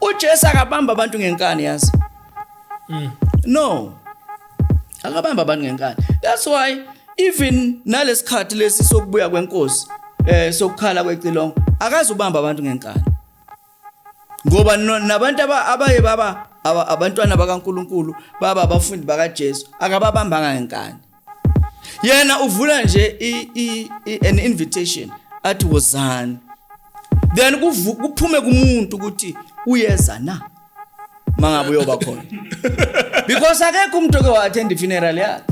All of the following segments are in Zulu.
uJesu akabamba abantu ngenkani yazi. No. Akabamba abantu ngenkani. That's why even nalesikhathi lesi sokubuya kwenkosi sokukhala kwecilongo akazubamba abantu ngenkani. Ngoba nabantu abaye baba abantwana bakaNkuluNkulu baba abafundi bakaJesu akababambanga ngenkani. Yena uvula nje an invitation athi wozani. Then kuphume kumuntu ukuthi uyeza na mangabe uyoba khona. Because akekho umuntu oke wa-attend funeral yakhe.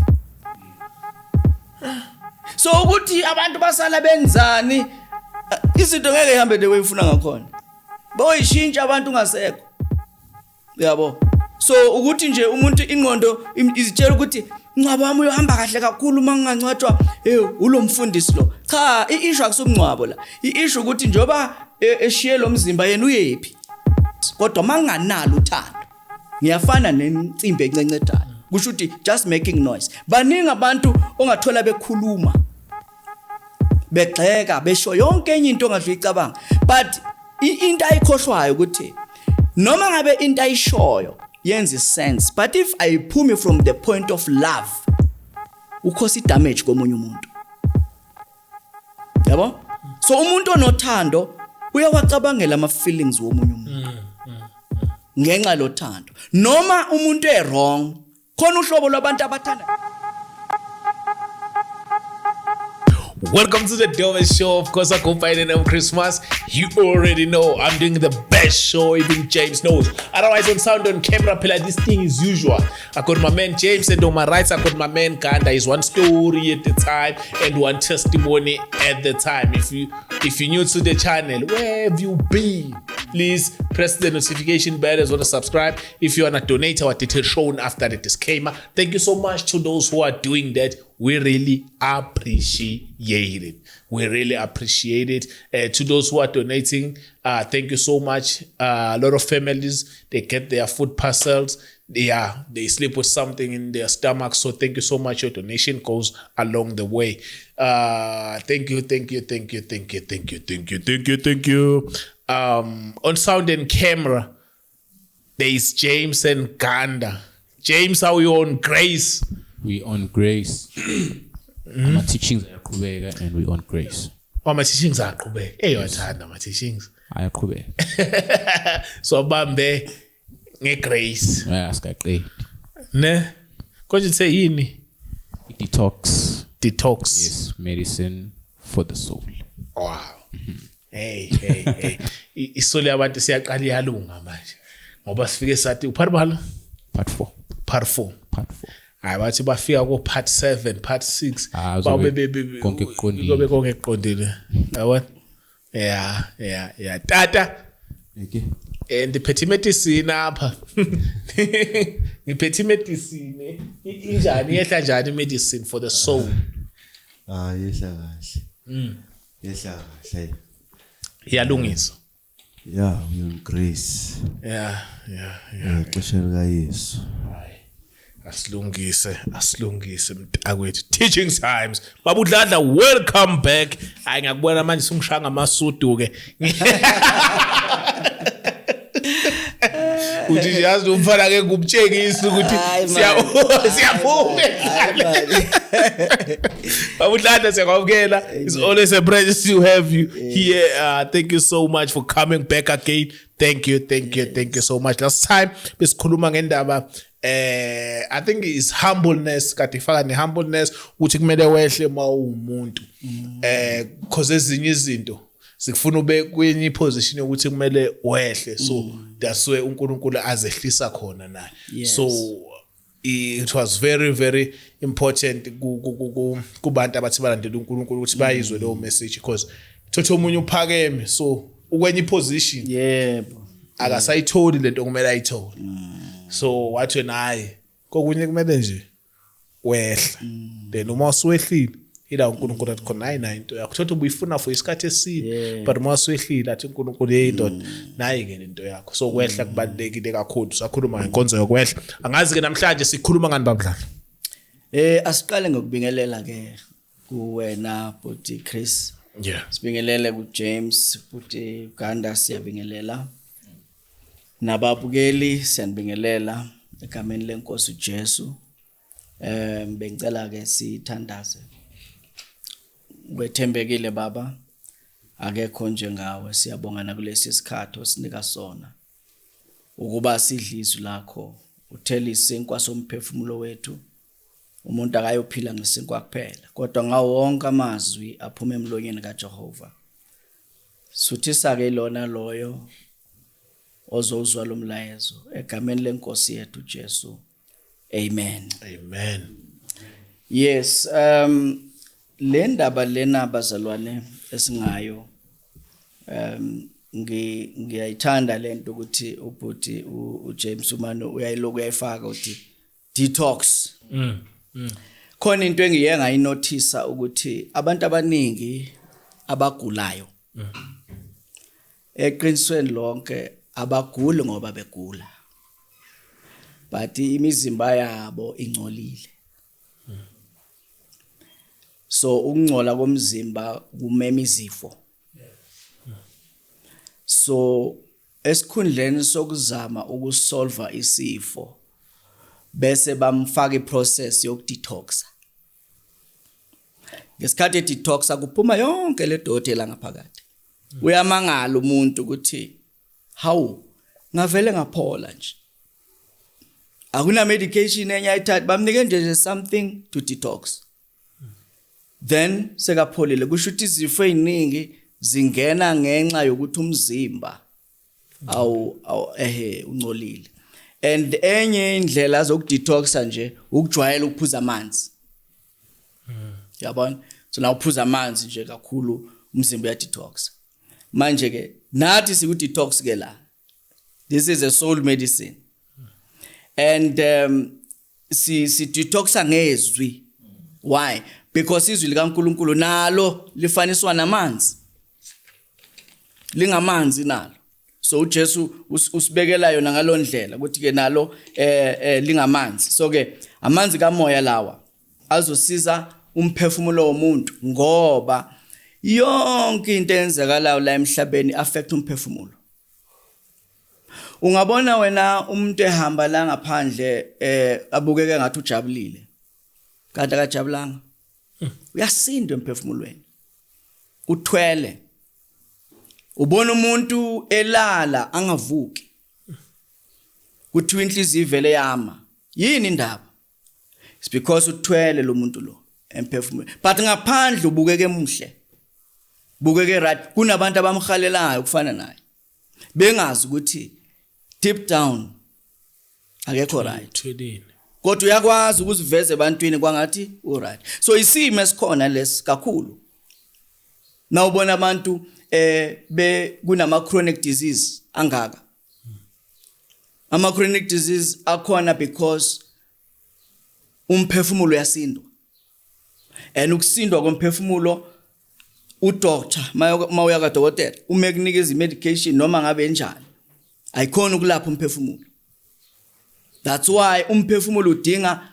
So ukuthi abantu basala benzani izinto ngeke ihambe the way ufuna ngakhona. Boyishintsha abantu ungasekho. Yabo. So ukuthi nje umuntu ingqondo izitshela ukuthi ncwaba wami uyohamba kahle kakhulu mangangcwatshwa ulo mfundisi lo. Cha, i-issue akusungcwabo la. I-issue ukuthi njoba eshiye lo mzimba yena uyephi. Kodwa manganalo uthando. Ngiyafana nencimbi encencedayo. Kusho ukuthi just making noise. Baningi abantu ongathola bekhuluma. Begxeka besho yonke enye into ongadlula icabanga. But into ayikhohlwayo ukuthi noma ngabe into ayishoyo yenza sense, but if ayiphumi from the point of love ukhosi damage komunye umuntu. Yabo? So umuntu onothando uyawacabangela ama feelings womunye umuntu. Ngenxa lothando. Noma umuntu wrong, khona uhlobo lwabantu abathanda. Welcome to the Dome Show. Of course, I go by the name Christmas. You already know I'm doing the best show even James knows. Otherwise, on sound on camera, this thing is usual. I got my man James, and on my right, I got my man Ganda. Is one story at the time and one testimony at the time. If you're new to the channel, where have you been? Please press the notification bell as well as subscribe. If you want to donate, our details shown after the disclaimer. Thank you so much to those who are doing that. We really appreciate it. We really appreciate it. To those who are donating, thank you so much. A lot of families, they get their food parcels. They sleep with something in their stomach. So thank you so much. Your donation goes along the way. Thank you. On sound and camera, there is James and Ganda. James, how are you on Grace? We on Grace. My teachings are Kubega and we on Grace. Oh, my teachings are Kubega. Hey, what's hard my teachings? I am Kubega. So Bambe nge Grace. I ask I play. Ne? Could you say ini? Detox. Yes, medicine for the soul. Wow. Hey. Isole abantu siyaqala iyalunga manje. Ngoba sifike sathi upart balo? Part 4. Hayi bathi bafika ku part 7, part 6. Konke kuqondile. Yabona? Yeah. Tata. Okay. Ngiphethe medicine apha. Ngiphethe medicine. Injani yehla njani medicine for the soul? Yehla kahle. Yehla kahle. Iyalungiswa. Yeah, we on Grace. Yeah. Xesha lika Yesu. Asilungise mntakwethu. Teaching times. Babudladla, welcome back. Hayi ngakubona manje sungishanga amasudu ke. Uthi yazi umfana ke ngumtshengisi ukuthi siyaphuma. Babudladla siyakwamukela. It's always a pleasure to have you here. Thank you so much for coming back again. Thank you so much. Last time besikhuluma ngendaba I think is humbleness, katifaka ne humbleness ukuthi kumele wehle mawumuntu. Because ezinye izinto sikufuna ube kwenye position yokuthi kumele wehle. So that's where uNkulunkulu azehlisa khona naye. So it was very very important kubantu abathi balandela uNkulunkulu ukuthi bayizwe leyo message because thotho umunye uphakeme so ukwenye position. Yebo. Akasayitholi lento kumele ayithole. So wathi naye kokunye kumele nje wehla. Then uma uswehlile ila uNkulunkulu athi khona nayi into yakho thothi ubuyifuna for isikhathi eside but uma uswehlile athi uNkulunkulu yeyindoda nayi ke lento yakho. So kwehla kubalekile kakhulu. Sakhuluma ngenkonzo yokwehla. Angazi ke namhlanje sikhuluma ngani babudlala? Asiqale ngokubingelela ke kuwena Bhuti Chris. Yeah. Sibingelele ku James Bhuti Ganda siyabingelela. Nababukeli siyanibingelela egameni lenkosi uJesu. Bengicela ke sithandaze. Wethembekile baba, akekho njengawe. Siyabonga nakulesi sikhathi osinika sona ukuba sidlizwe lakho, uthela isinkwa somphefumulo wethu. Umuntu akayophila ngesinkwa kuphela, kodwa ngawo wonke amazwi aphuma emlonyeni kaJehova. Suthisa ke lona loyo ozozwa lo mlayezo egameni lenkosi yethu Jesu. Amen. Amen. Yes, le ndaba lena bazalwane esingayo, ngiyayithanda lento ukuthi ubhuti uJames Umano uyayiloku uyayifaka uthi detox. Khona into engiye ngayinothisa ukuthi abantu abaningi abagulayo eqinisweni lonke abaguli ngoba begula, but imizimba yabo ingcolile. So ukungcola komzimba kumema izifo. So esikhundleni sokuzama ukusolve isifo bese bamfaka iprocess yokudetoxa. Ngesikhathi detoxa kuphuma yonke le doti la ngaphakathi. Uyamangala umuntu ukuthi hawu ngavele ngaphola nje. Akuna medication enye ayithatha, bamnike nje something to detox. Then sekapholile, kusho ukuthi izifo eziningi zingena ngenxa yokuthi umzimba ungcolile. And enye indlela zokudetoxa nje ukujwayela ukuphuza amanzi. Yabona? So na uphuza amanzi nje kakhulu umzimba uyadetoxa. Manje ke nathi sikudetox ke la. This is a soul medicine. And si detoxa ngezwi. Why? Because izwi likaNkulunkulu nalo lifaniswa namanzi. Lingamanzi nalo. So uJesu usibekela yona ngalondlela ukuthi ke nalo lingamanzi. So ke amanzi kamoya lawa azosiza umphefumulo womuntu ngoba yonke into enzakalayo la emhlabeni affect umphefumulo. Ungabona wena umuntu ehamba la ngaphandle abukeke ngathi ujabulile. Kanti akajabulanga. Uyasinda emphefumulweni. Uthwele. Ubona umuntu elala angavuki. Kuthiwa inhliziyo ivele yama. Yini indaba? It's because uthwele lo muntu lo emphefumulweni. But ngaphandle ubukeke emuhle. Bukeke right. Kunabantu abamhalelayo kufana naye. Bengazi ukuthi deep down akekho right. Kodwa uyakwazi ukuziveza ebantwini kwangathi alright. So isimo esikhona lesi kakhulu. Na ubona abantu kunama chronic disease angaka. Ama chronic disease akhona because umphefumulo uyasindwa. And ukusindwa komphefumulo udoctor mawuya kadokotela umekunikeza medication noma ngabe enjani ayikhona ukulapha umphefumulo. That's why umphefumulo udinga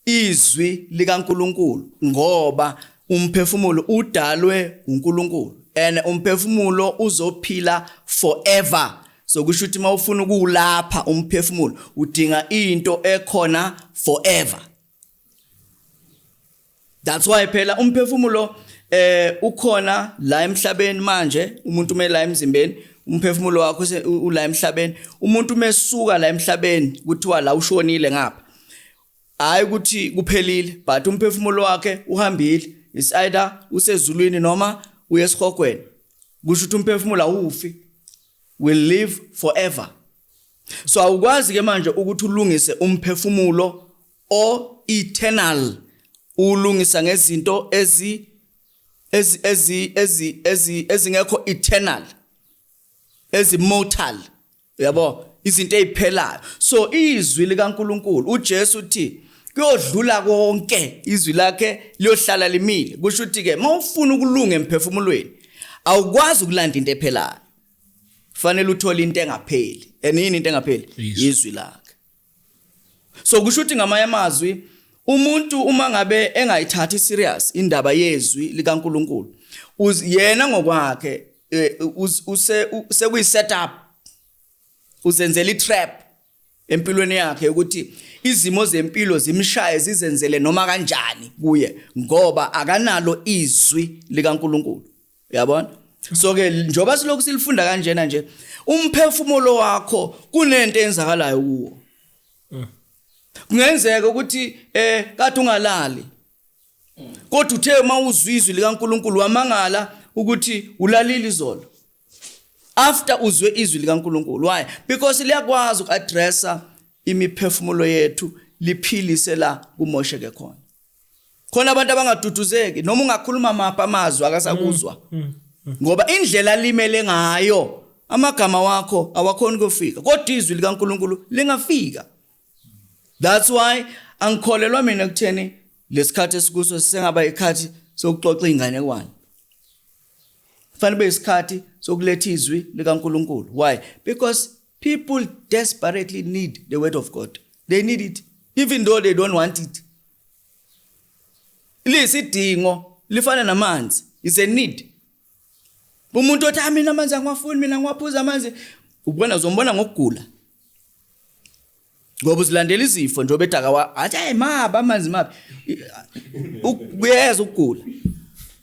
izwi likaNkulunkulu ngoba umphefumulo udalwe uNkulunkulu and umphefumulo uzophila forever. So kusho ukuthi mawufuna ukulapha umphefumulo udinga into ekhona forever. That's why phela umphefumulo ukhona la emhlabeni manje, umuntu umela emzimbeni, umphefumulo wakho ula emhlabeni, umuntu umesuka la emhlabeni kuthiwa la ushonile ngapha. Hayi ukuthi kuphelile, but umphefumulo wakhe uhambile. Is either usezulwini noma uyesihogweni. Kusho ukuthi umphefumulo awufi, will live forever. So awukwazi ke manje ukuthi ulungise umphefumulo o eternal. Ulungisa ngezinto ezingekho eternal, ezimortal, yabo, izinto eziphelayo. So izwi likaNkulunkulu uJesu uthi kuyodlula konke, izwi lakhe liyohlala limile. Kusho ukuthi ke mawufuna ukulunga emphefumulweni awukwazi ukulanda into ephelayo, fanele uthole into engapheli. Yini into engapheli? Izwi lakhe. So kusho ukuthi ngamanye amazwi umuntu uma ngabe engayithathi serious indaba yezwi likaNkulunkulu, yena ngokwakhe sekuyi setup uzenzela itrap empilweni yakhe ukuthi izimo zempilo zimshaye zizenzele noma kanjani kuye ngoba akanalo izwi likaNkuluNkulu. Uyabona? So ke njoba silokhu silifunda kanjena nje umphefumulo wakho kunento enzakalayo kuwo. Kungenzeka ukuthi kade ungalali. Kodwa uthe mawuzwa izwi likaNkuluNkulu wamangala ukuthi ulalile izolo. After uzwe izwi likaNkuluNkulu. Why? Because liyakwazi ukaddressa imiphefumulo yethu liphilise la kumosheke khona. Khona abantu abangaduduzeki noma ungakhuluma mapha amazwi akasakuzwa. Ngoba indlela limele ngayo amagama wakho awakhona ukufika. Kodwa izwi likaNkuluNkulu lingafika. That's why angikholelwa mina kutheni lesikhathi esikuso sengaba ikhathi sokuxoxa inganekwane. Fanele isikhathi sokuletha izwi likaNkuluNkulu. Why? Because people desperately need the word of God. They need it even though they don't want it. Lisidingo lifana namanzi. It's a need. Umuntu othi mina amanzi angwafuni mina ngwaphuza amanzi ubona uzombona ngokugula. Ngoba uzilandela izifo nje obedaka athi hey maba amanzi maphi uyeza ukugula.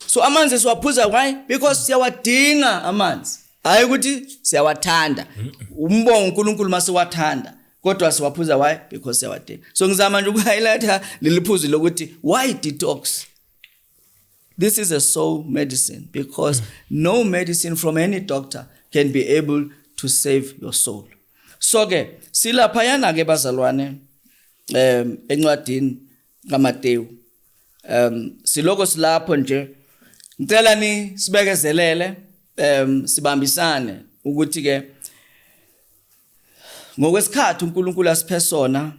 So amanzi siwaphuza why? Because siyawadinga amanzi. Hayi ukuthi siyawathanda. Umbongo uNkulunkulu masiwathanda. Kodwa siwaphuza why? Because siyawadinga. So ngizama nje ukuhighlighta leliphuzu lokuthi why detox? This is a soul medicine because no medicine from any doctor can be able to save your soul. So ke silapha yana ke bazalwane encwadini kaMateyu. Siloko silapho nje ngicela ni sibekezelele sibambisane ukuthi ke ngokwesikhathi uNkulunkulu asiphe sona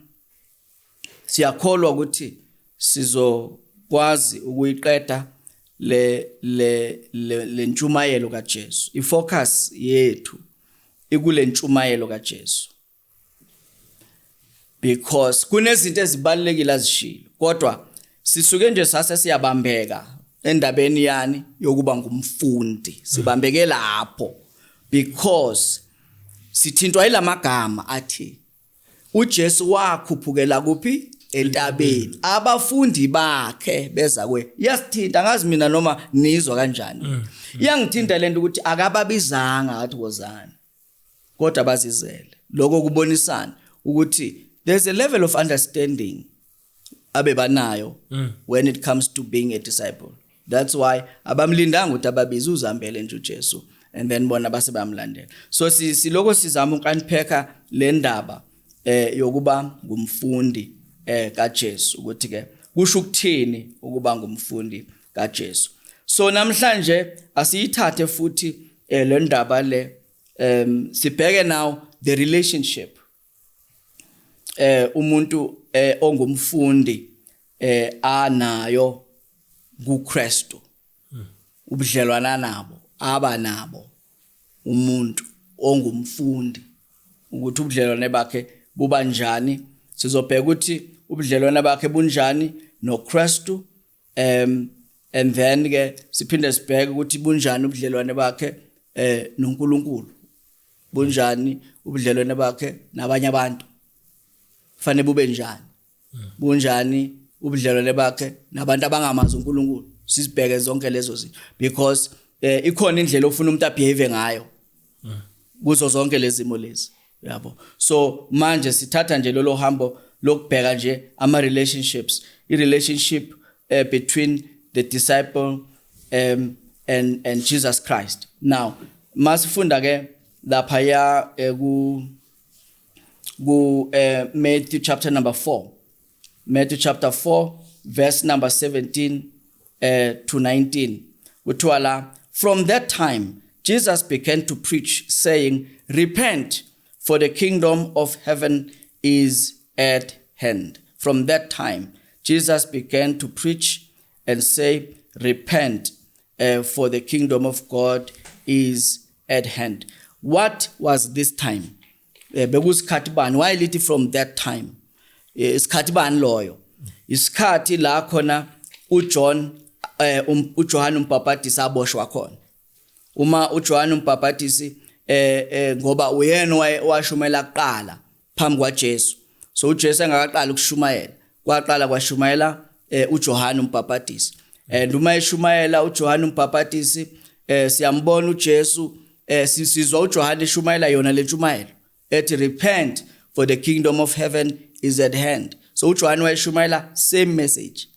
siyakholwa ukuthi sizokwazi ukuyiqeda le ntshumayelo kaJesu. Ifocus yethu ikule ntshumayelo kaJesu. Because kunezinto ezibalekile azishilo kodwa sisuke nje sase siyabambeka endabeni yani yokuba ngumfundi. Sibambeke lapho because sithintwa ilamagama athi uJesu wakhuphukela kuphi entabeni abafundi bakhe beza kwe. Yasithinta ngazi mina noma nizwa kanjani. Iyangithinta lento ukuthi akababizanga athi wozana. Kodwa bazizele. Lokho kubonisana ukuthi there's a level of understanding abebanayo when it comes to being a disciple. That's why abamlindanga ukuthi ababiza uzambele nje uJesu and then bona base bamlandela. So siloko sizama ukunpheka le ndaba yokuba ngumfundi kaJesu ukuthi ke kusho ukuthini ukuba ngumfundi kaJesu. So namhlanje asiyithathe futhi le ndaba le sibheke now the relationship umuntu ongumfundi anayo kuKristu. Ubudlelwana nabo abanabo umuntu ongumfundi ukuthi ubudlelwane bakhe buba njani. Sizobheka ukuthi ubudlelwane bakhe bunjani noKristu and then ke siphinde sibheke ukuthi bunjani ubudlelwane bakhe noNkulunkulu. Bunjani ubudlelwane bakhe nabanye abantu. Fanele bube njani. Bunjani ubudlelwane bakhe nabantu abangamazi uNkulunkulu. Sisibheke zonke lezo zinto because ikhona indlela ofuna umuntu abehave ngayo kuzo zonke lezi zimo lezi. Yabo. So manje sithatha nje lolo hambo lokubheka nje ama relationships. I relationship between the disciple and Jesus Christ. Now masifunda ke lapha ya Matthew chapter number 4. Matthew chapter 4 verse number 17 to 19. Utwala, from that time Jesus began to preach, saying, repent, for the kingdom of heaven is at hand. From that time Jesus began to preach and say, repent, for the kingdom of God is at hand. What was this time? Bekusikhathi bani? Why lithi from that time? Isikhathi bani loyo? Isikhathi la khona uJohn uJohane umbhaphatisi aboshwa khona. Uma uJohane umbhaphatisi ngoba uyena washumela kuqala phambi kwaJesu. So uJesu engakaqala ukushumayela, kwaqala kwashumayela uJohane uMbhapatisi. And uma eshumayela uJohane uMbhapatisi siyambona uJesu sizwa uJohane eshumayela yona le ntshumayelo ethi repent for the kingdom of heaven is at hand. So uJohane wayeshumayela same message.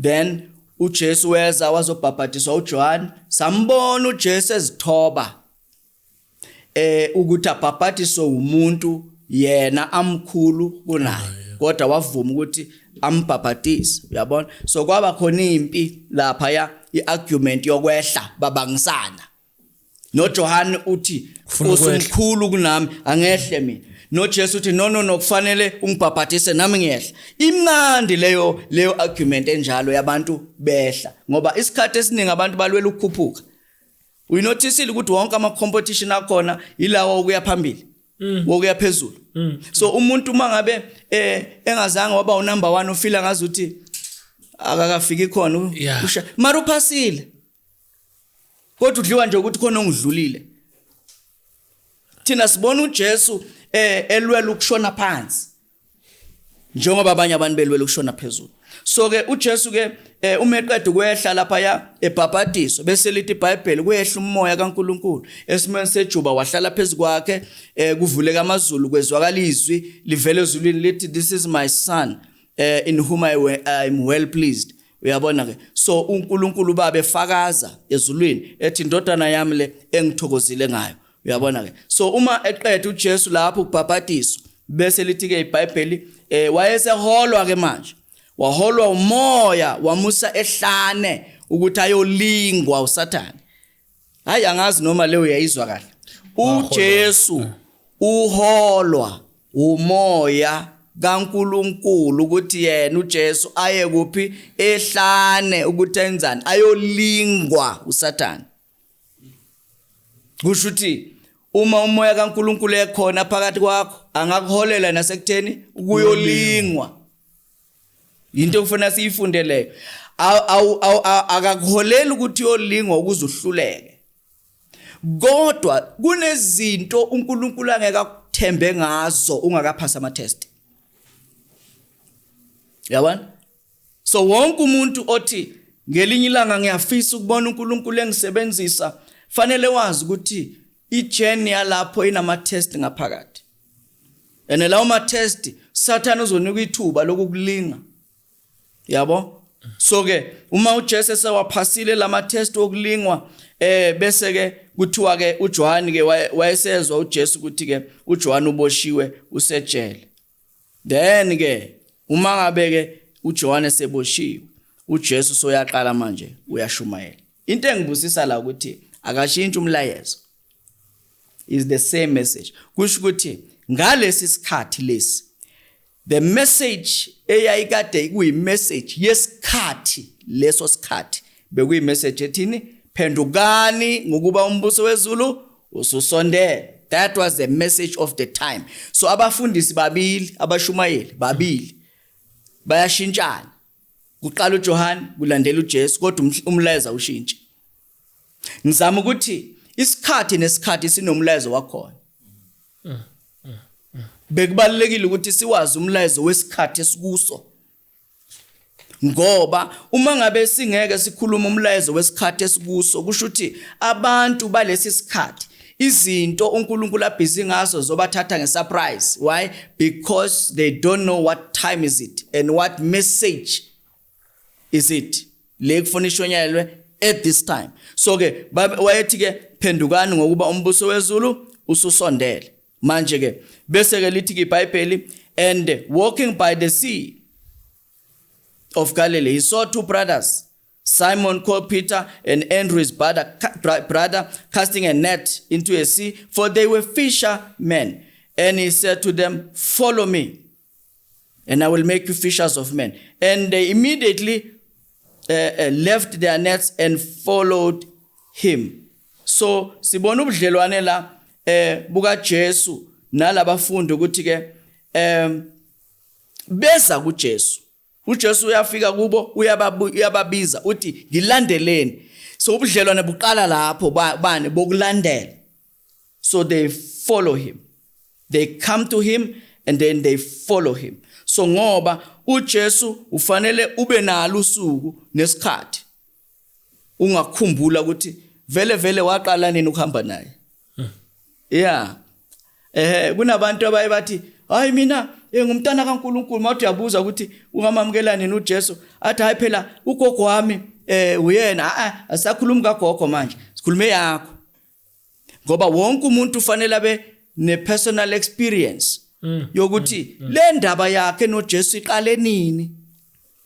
Then uJesu weza wazobhaphathizwa uJohane, sambona uJesu ezithoba ukuthi abhaphathiswe umuntu yena amkhulu kunaye, kodwa wavuma ukuthi ambhaphathise. Uyabona? So kwaba khona impi lapha iargument yokwehla babangisana. NoJohane uthi usumkhulu kunami angehle mina. NoJesu uthi no kufanele ungibhaphathise nami ngiyehla. Imnandi leyo argument enjalo yabantu behla, ngoba isikhathi esiningi abantu balwela ukukhuphuka. Uyinotisile ukuthi wonke ama competition akhona ilawo ukuya phambili, wokuya phezulu. So umuntu mangabe engazange waba unumber 1 ufila ngazuthi akakafiki khona mara uphasile, kodwa udliwa nje ukuthi khona ongidlulile. Thina sibona uJesu elwela ukushona phansi njengoba abanye abantu belwela ukushona phezulu. So ke uJesu ke uma eqeda ukwehla lapha ebhaphathiso bese lithi iBhayibheli kwehla umoya kaNkuluNkulu esimeni sejuba wahlala phezukwakhe, kuvuleka amazulu kwezwakala izwi livele ezulwini lithi this is my son in whom I am well pleased. Uyabona ke? So uNkulunkulu baba efakaza ezulwini ethi indodana yami le engithokozile ngayo. Uyabona ke? So uma eqeda uJesu lapho ukubhaphathiswa bese lithi ke iBhayibheli wayeseholwa ke manje, waholwa umoya wamusa ehlane ukuthi ayolingwa uSathane. Hayi angazi noma leyo uyayizwa kahle. uJesu uholwa umoya kaNkuluNkulu ukuthi yena uJesu aye kuphi ehlane ukuthi enzani ayolingwa uSathane. Kusho ukuthi uma umoya kaNkuluNkulu ekhona phakathi kwakho angakuholela nasekutheni ukuyolingwa. Into kufanele siyifundeleyo. Akakuholela ukuthi uyolingwa ukuze uhluleke. Kodwa kunezinto uNkulunkulu angeke akuthembe ngazo ungakaphasa ama test. Yabona? So wonke umuntu othi ngelinye ilanga ngiyafisa ukubona uNkulunkulu engisebenzisa, fanele wazi ukuthi ijourney yalapho inama test ngaphakathi. And lawo ma test Satan uzonika ithuba lokukulinga. Yabo? So ke uma uJesu sewaphasile lama test okulingwa bese ke kuthiwa ke uJohane ke wayesezwa uJesu ukuthi ke uJohane uboshiwe usejele. Then ke uma ngabe ke uJohane seboshiwe uJesu soyaqala manje uyashumayela. Into engibusisa la ukuthi akashintsha umlayezo. Is the same message. Kusho ukuthi ngalesi sikhathi lesi the message eyayikade kuyi message yesikhathi leso sikhathi bekuyi message ethini phendukani ngokuba umbuso wezulu ususondele. That was the message of the time. So abafundisi babili abashumayeli babili bayashintshana. Kuqala uJohane kulandela uJesu kodwa umlayezo ushintshe. Ngizama ukuthi isikhathi nesikhathi sinomlayezo wakhona. Bekubalekile ukuthi siwazi umlayezo wesikhathi esikuso. Ngoba uma ngabe singeke sikhuluma umlayezo wesikhathi esikuso kusho ukuthi abantu balesi sikhathi izinto uNkulunkulu abhizi ngazo zobathatha ngesurprise. Why? Because they don't know what time is it and what message is it. Le kufonishonyelwe at this time. So ke wayethi ke phendukani ngokuba umbuso wezulu ususondele. Manje ke bese ke lithi ke iBhayibheli and walking by the sea of Galilee he saw two brothers, Simon called Peter and Andrew his brother casting a net into a sea, for they were fishermen. And he said to them, follow me and I will make you fishers of men. And they immediately left their nets and followed him. So sibona ubudlelwane la buka Jesu nalabafundi ukuthi ke besa kuJesu. uJesu uyafika kubo uyababiza uthi ngilandeleni. So ubudlelwane buqala lapho bani bokulandela. So they follow him. They come to him and then they follow him. So ngoba uJesu ufanele ube nalo usuku nesikhathi. Ungakhumbula ukuthi vele waqala nini ukuhamba naye. Yeah. Kunabantu abaye bathi hayi mina ngumntana kaNkulunkulu mawuthi uyabuza ukuthi ungamamukela nini uJesu athi hayi phela ugogo wami uyena asakhuluma kagogo manje sikhulume yakho. Ngoba wonke umuntu ufanele abe ne personal experience yokuthi le ndaba yakhe noJesu iqale nini.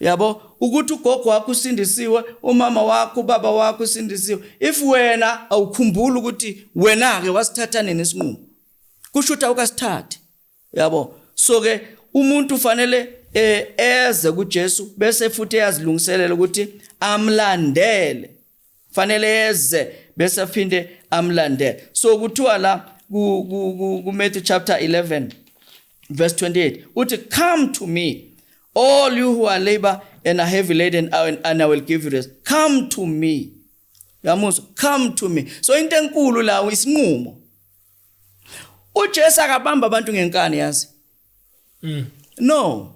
Yabo ukuthi ugogo wakho usindisiwe, umama wakho, ubaba wakho usindisiwe. If wena awukhumbula ukuthi wena ke wasithatha nini isinqumo, kusho ukuthi awukasithathi. Yabo so ke umuntu ufanele eze kuJesu bese futhi yazilungiselela ukuthi amlandele. Fanele eze bese aphinde amlandele. So kuthiwa la ku Matthew chapter 11 verse 28 uthi come to me all you who are labor and are heavy laden and I will give you rest. Come to me. Yamuzwa, come to me. So into enkulu la isinqumo. uJesu akabamba abantu ngenkani yazi. No.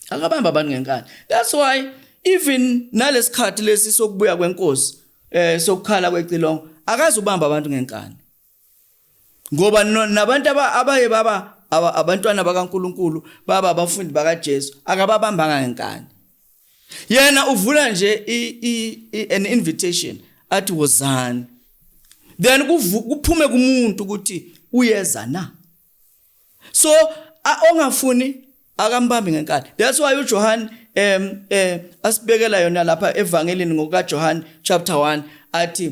Akabamba abantu ngenkani. That's why even nalesikhathi lesi sokubuya kwenkosi sokukhala kwecilongo akazubamba abantu ngenkani. Ngoba nabantu abaye baba abantwana bakaNkuluNkulu baba abafundi bakaJesu akababambanga ngenkani. Yena uvula nje an invitation athi wozani. Then kuphume kumuntu ukuthi uyeza na. So ongafuni akambambi ngenkani. That's why uJohn asibekela yona lapha evangelini ngokaJohn chapter 1 athi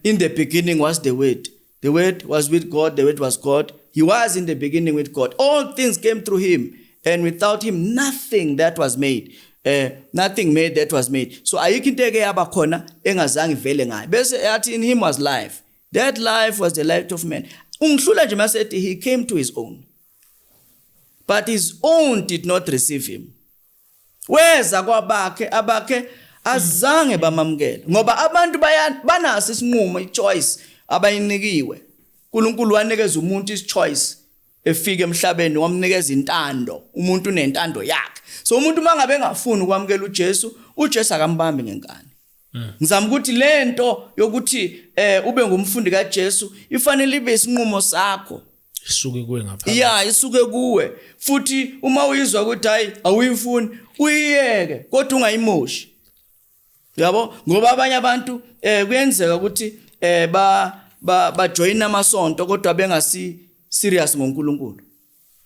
in the beginning was the word. The word was with God, the word was God. He was in the beginning with God. All things came through him, and without him nothing that was made. Nothing made that was made. So ayikho into eke yaba khona engazange ivele ngayo. Bese athi in him was life. That life was the light of man. Ungihlula nje masethi he came to his own. But his own did not receive him. Weza kwabakhe abakhe azange bamamukela. Ngoba abantu banaso isinqumo ichoice abayinikiwe. uNkulunkulu wanikeza umuntu isichoice efika emhlabeni wamnikeza intando. Umuntu unentando yakhe. So umuntu mangabe engafuni ukwamukela uJesu akambambi ngenkani. Ngizama ukuthi lento yokuthi ube ngumfundi kaJesu ifanele ibe isinqumo sakho. Isuke kuwe ngaphakathi. Yeah, isuke kuwe. Futhi uma uyizwa ukuthi hayi awuyifuni uyiyeke kodwa ungayimoshi. Yabo ngoba abanye abantu kuyenzeka ukuthi ba join amasonto kodwa bengasi serious ngoNkulunkulu.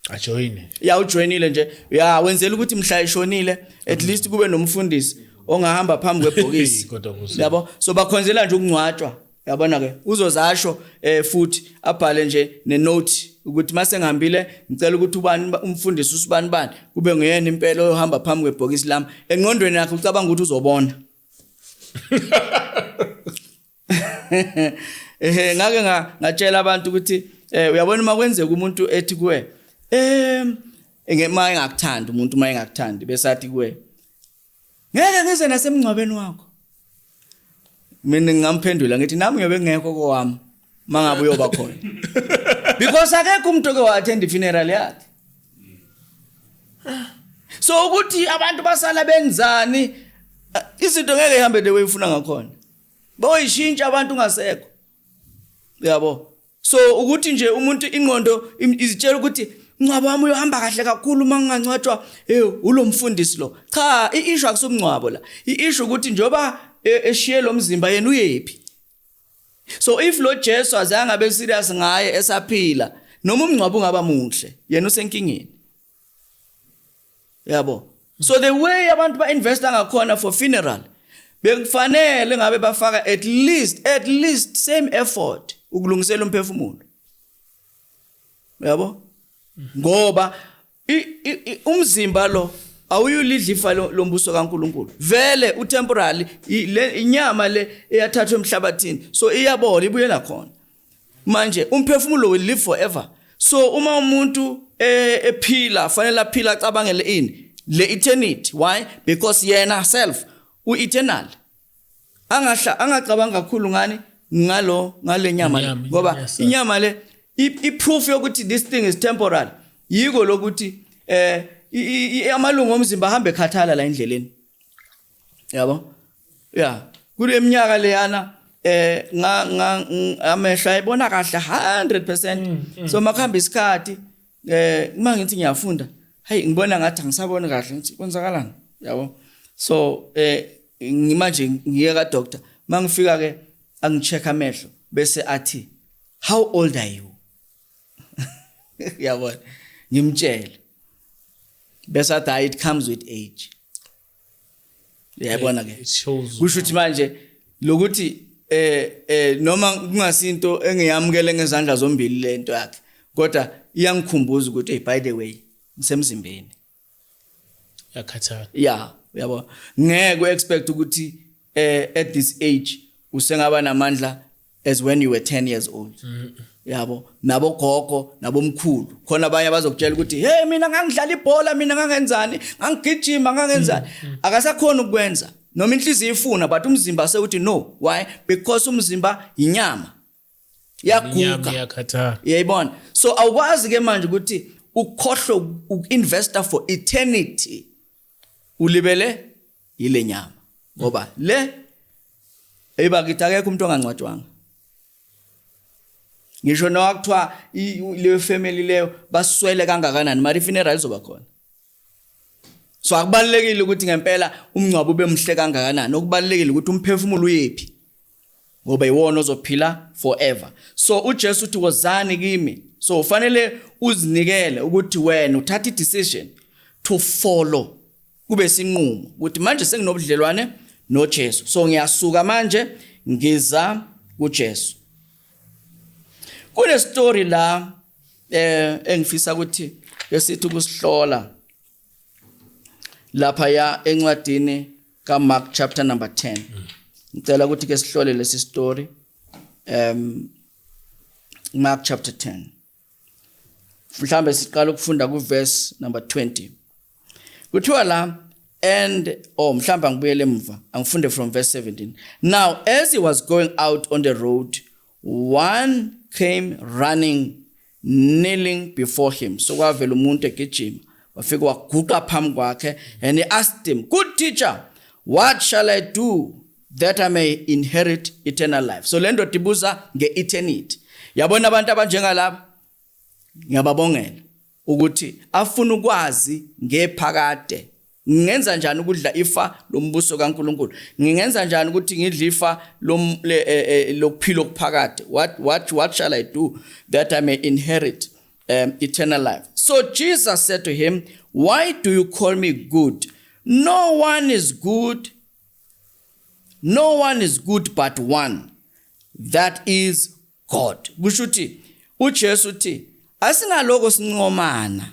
Ajoyine. Ya ujoinile nje. Ya wenzela ukuthi mhla eshonile at least kube nomfundisi ongahamba phambi kwebhokisi. Yabo so bakhonzela nje ukungcwatshwa. Yabona ke uzozasho futhi abhale nje nenote ukuthi mase ngihambile ngicela ukuthi ubani umfundisi usibani kube nguyena impela ohamba phambi kwebhokisi lami engqondweni yakhe ucabanga ukuthi uzobona. Ngake ngatshela abantu ukuthi uyabona uma kwenzeka umuntu ethi kuwe ngema engakuthanda umuntu uma engakuthandi besathi kuwe ngeke ngize nasemngcwabeni wakho. Mina ngingamphendula ngithi nami ngiyobe ngekho kowami mangabe uyoba khona. Because akekho umuntu oke waattend funeral yakhe. So ukuthi abantu basala benzani izinto ngeke ihambe the way ufuna ngakhona. Boyishintsha abantu ngasekho. Yabo. So ukuthi nje umuntu ingqondo izitshela ukuthi ngcwabo wami uyohamba kahle kakhulu mangangcwatshwa ulomfundisi lo. Cha, iissue akusumngcwabo la. Iissue ukuthi njoba eshiye lo mzimba yena uyephi. So if lo Jesu azange abe serious ngaye esaphila noma umngcwabo ungaba muhle yena usenkingeni. Yabo. So the way abantu ba investa ngakhona for funeral bekufanele ngabe bafaka at least same effort ukulungisela umphefumulo. Yabo? Ngoba umzimba lo awuyulidla ifa lombuso kaNkuluNkulu. Vele utemporary inyama le eyathathwa emhlabathini so iyabola ibuyela khona. Manje umphefumulo will live forever. So uma umuntu ephila fanele aphila acabangele ini le eternity. Why? Because yena self eternal. angacabanga kakhulu ngale nyama le ngoba yes, inyama le iproof yokuthi this thing is temporary yiko lokuthi amalungu omzimba ahambe ekhathala la endleleni yabo kule eminyaka leyana amehla ayibona kahle 100% so makuhamba isikhathi uma ngithi ngiyafunda hey ngibona ngathi angisaboni kahle ngithi kwenzakalani yabo so ngimanje ngiye ka doctor mangifika ke angicheck amehlo bese athi how old are you yabona ngimtshele bese athi it comes with age yabona ke kusho ukuthi manje lokuthi noma kungasinto engiyamukele ngezandla zombili lento yakhe kodwa iyangikhumbuza ukuthi hey by the way ngisemzimbeni yakhathala yabo ngeke expect ukuthi at this age usengaba namandla as when you were 10 years old yabo nabo gogo nabo mkhulu khona abanye bazokutshela ukuthi hey mina ngangidlala ibhola mina ngangenzani ngangigijima ngangenzani akasakhona ukwenza noma inhliziyo ifuna but umzimba sewuthi no why because umzimba inyama yaguga yakhathala yayibona so awukwazi ke manje ukuthi ukhohlo uinvesta for eternity ulibele ile nyama ngoba le ebakithi akekho umuntu ongangcwatshwanga ngisho nokuthiwa le family leyo baswele kangakanani mari funeral izoba khona so akubalekile ukuthi ngempela umngcwabo ube mhle kangakanani okubalekile ukuthi umphefumulo uyephi ngoba iwona ozophila forever so uJesu uthi wozani kimi so ufanele uzinikele ukuthi wena uthatha decision to follow kube sinqumo ukuthi manje senginobudlelwane noJesu so ngiyasuka manje ngiza kuJesu kule story la engifisa ukuthi yesithi ukusihlola lapha ya encwadini kaMark chapter number 10 ngicela ukuthi ke sihlole lesi story Mark chapter 10 mhlambe siqala ukufunda ku verse number 20 kuthiwa la and mhlamba ngibuyele emva angifunde from verse 17 now as he was going out on the road one came running kneeling before him so kwavela umuntu egijima wafika waguqa phambi kwakhe and he asked him good teacher what shall I do that I may inherit eternal life so lendo dibuza ngeeternity yabona abantu abanjengalabo ngiyababongela ukuthi afuna ukwazi ngephakade ngingenza njani ukudla ifa lombuso kaNkuluNkulu ngingenza njani ukuthi ngidle ifa lokuphila okuphakade what shall I do that I may inherit eternal life so Jesus said to him why do you call me good no one is good but one that is God kushuthi uJesu uthi asingaloko sincomana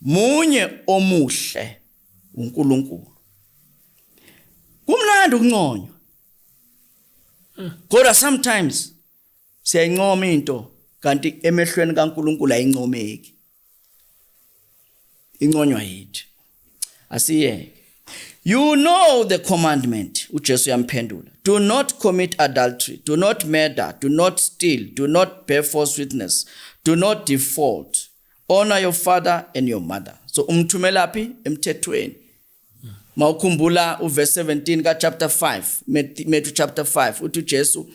munye omuhle uNkulunkulu kumnandi ukunconywa kodwa sometimes siyayincoma into kanti emehlweni kaNkulunkulu ayincomeki inconywa yethu asiye you know the commandment uJesu yamphendula do not commit adultery do not murder do not steal do not bear false witness do not default honor your father and your mother so umthumela phi emthethweni mawukhumbula uverse 17 ka chapter 5 Matthew chapter 5 uthi uJesu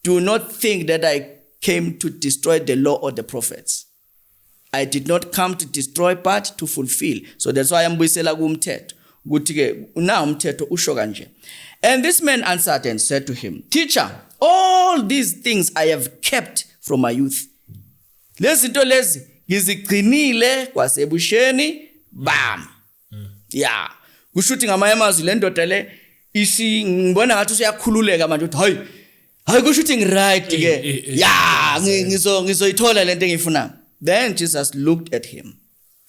do not think that I came to destroy the law or the prophets I did not come to destroy but to fulfill so that's why ambuyisela kumthetho ukuthi ke una umthetho usho kanje and this man answered and said to him teacher all these things I have kept from my youth lezi zinto lezi ngizigcinile kwasebusheni bam kushuthi ngamanye amazwi le ndoda le ngibona ngathi uyakhululeka manje uthi hayi kushuthi ngiright ke ngizoyithola lento engiyifuna then Jesus looked at him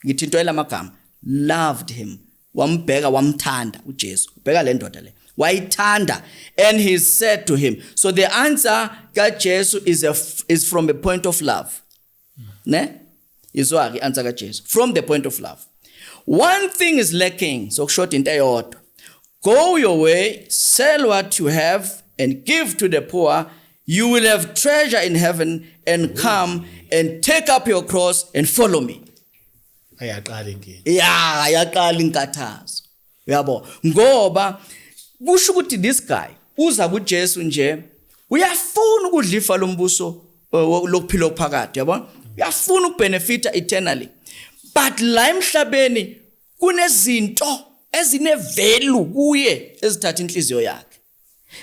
ngithi into elamagama loved him wambheka wamthanda uJesu ubheka le ndoda le wayithanda and he said to him so the answer kaJesu is from a point of love ne izwa ke answer kaJesu from the point of love one thing is lacking so kushoda into eyodwa Go your way, sell what you have, and give to the poor. You will have treasure in heaven, and come and take up your cross and follow me. Ayaqala inkinga. Yeah, yaqala inkathazo. Uyabo. Ngoba kusho ukuthi this guy uza kuJesu nje uyafuna ukudla ifa lombuso lokuphila phakathi, yabona? Uyafuna ukubenefita eternally. But la emhlabeni kunezinto ezine-value kuye ezithatha inhliziyo yakhe.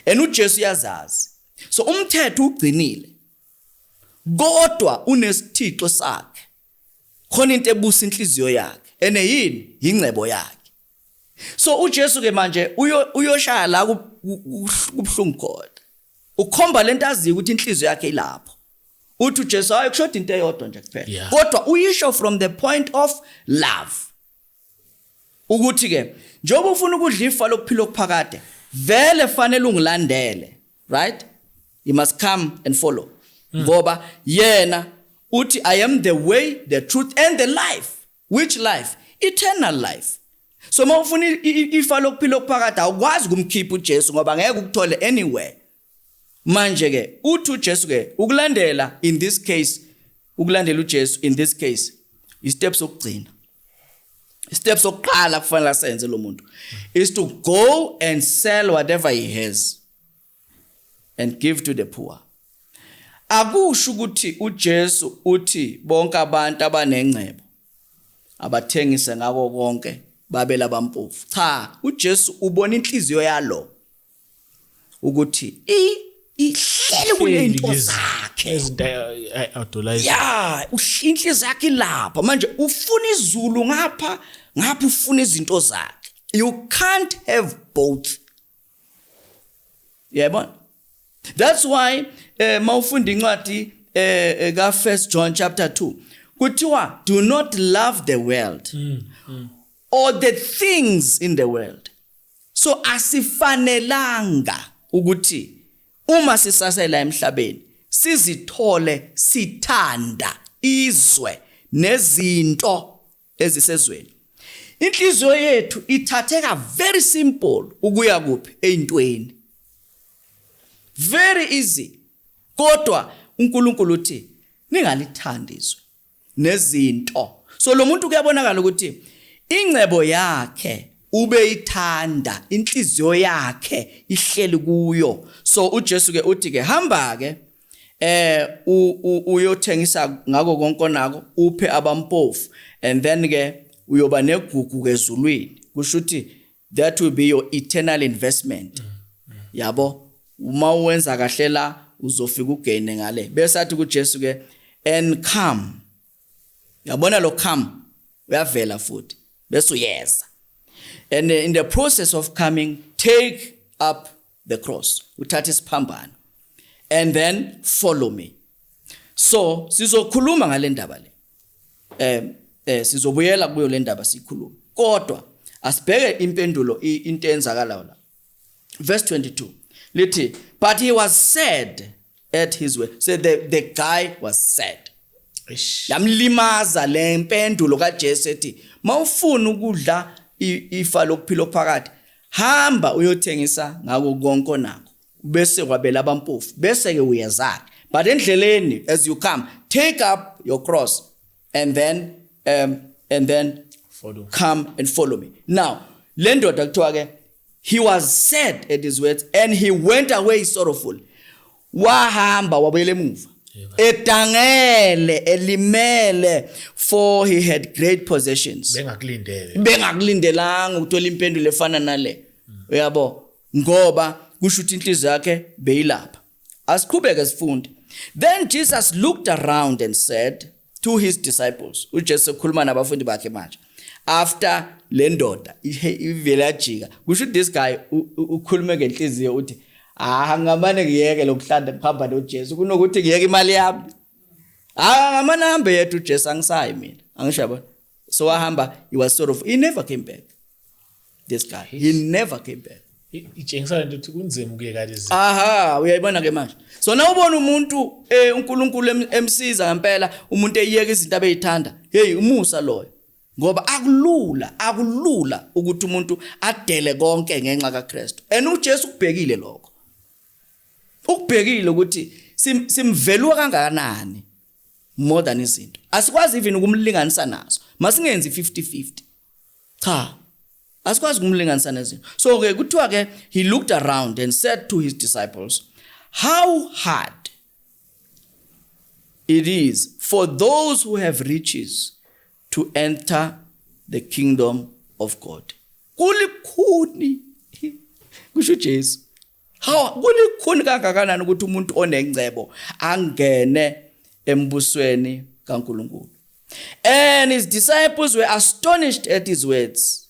And uJesu uyazazi. So umthetho ugcinile. Kodwa unesithixo sakhe. Khona into ebusa inhliziyo yakhe. Ene yini? Ingcebo yakhe. So uJesu ke manje uyoshaya la kubhlungu khona. Ukhomba lento aziyo ukuthi inhliziyo yakhe ilapho. Uthi uJesu ayikushoda into eyodwa nje kuphela. Kodwa uyisho from the point of love. Ukuthi ke njengoba ufuna ukudla ifa lokuphila okuphakade, vele fanele ungilandele, right? You must come and follow. Ngoba yena uthi I am the way, the truth and the life. Which life? Eternal life. So mawufuna ifa lokuphila okuphakade awukwazi ukumkhipha uJesu ngoba ngeke ukuthole anywhere. Manje ke uthi uJesu ke ukulandela in this case, ukulandela uJesu in this case is steps okugcina. Steps okuqala kufanele asenze lo muntu is to go and sell whatever he has and give to the poor. Akusho ukuthi uJesu uthi bonke abantu abanengcebo abathengise ngako konke babela bampofu. Cha, uJesu ubona inhliziyo yalo ukuthi ihlele kulento zakhe ezinto adolise. Yeah, inhliziyo yakhe lapha manje ufuna izulu ngapha ufuna izinto zakhe. You can't have both. Yebo. That's why mawufunda incwadi ka 1 John chapter 2 kuthiwa do not love the world or the things in the world. So asifanelanga ukuthi uma sisasela emhlabeni sizithole sithanda izwe nezinto ezisezweni. Inhliziyo yethu ithatheka very simple ukuya kuphi eintweni. Very easy. Kodwa uNkulunkulu uthi ningalithandi izwe nezinto. So lo muntu kuyabonakala ukuthi ingcebo yakhe ube ithanda, inhliziyo yakhe ihleli kuyo. So uJesu ke uthi ke hamba ke uyothengisa ngako konke nako uphe abampofu and then ke uyoba negugu kezulwini. Kusho ukuthi that will be your eternal investment. Yabo uma uwenza kahle la uzofika ugain ngale. Bese athi kuJesu ke and come. Yabona lo come uyavela futhi. Bese uyeza. And in the process of coming, take up the cross. Uthathe isiphambano. And then follow me. So sizokhuluma ngale ndaba le. Sizobuyela kuyo le ndaba sikhuluma. Kodwa asibheke impendulo into enzakalayo la. Verse 22. Lithi, but he was sad at his way. So the guy was sad. Yamlimaza le impendulo kaJesu ethi, mawufuna ukudla ifa lokuphila phakathi, hamba uyothengisa ngako konke nako. Bese kwabela abampofu. Bese ke uyezake. But endleleni as you come, take up your cross and then Follow. Come and follow me. Now, le ndoda kuthiwa ke he was sad at his words and he went away sorrowful. Wahamba wabuyela emuva. Edangele elimele for he had great possessions. Bengakulindelanga ukuthola impendulo efana nale. Uyabo ngoba kusho ukuthi inhliziyo yakhe beyilapha. Asiqhubeke sifunde. Then Jesus looked around and said to his disciples. uJesu ukhuluma nabafundi bakhe manje. After le ndoda ivela ajika. Kusho this guy ukhuluma ngenhliziyo uthi ngamane ngiyeke lokuhlanda ngihamba noJesu kunokuthi ngiyeke imali yami. Ngamane hambe yethu uJesu angisayi mina. Angisho yabo. So wahamba, he was sort of, he never came back. This guy, he never came back. Itshengisa lento ukuthi kunzima ukuyeka lezi. Uyayibona ke manje. So na ubona umuntu uNkulunkulu emsiza ngempela umuntu eyiyeka izinto abeyithanda. Hey umusa loyo. ngoba akulula ukuthi umuntu adele konke ngenxa kaKristu. uJesu ubhekile lokho. Ukubhekile ukuthi simvelwa kangakanani more than izinto. Asikwazi even ukumlinganisa nazo. Masingenzi 50-50. Cha. Asikwazi ukumlinganisa nezinto. So ke kuthiwa ke he looked around and said to his disciples, how hard it is for those who have riches to enter the kingdom of God. Kulikhuni kusho Jesu. Kulikhuni kangakanani ukuthi umuntu onengcebo angene embusweni kaNkulunkulu. And his disciples were astonished at his words.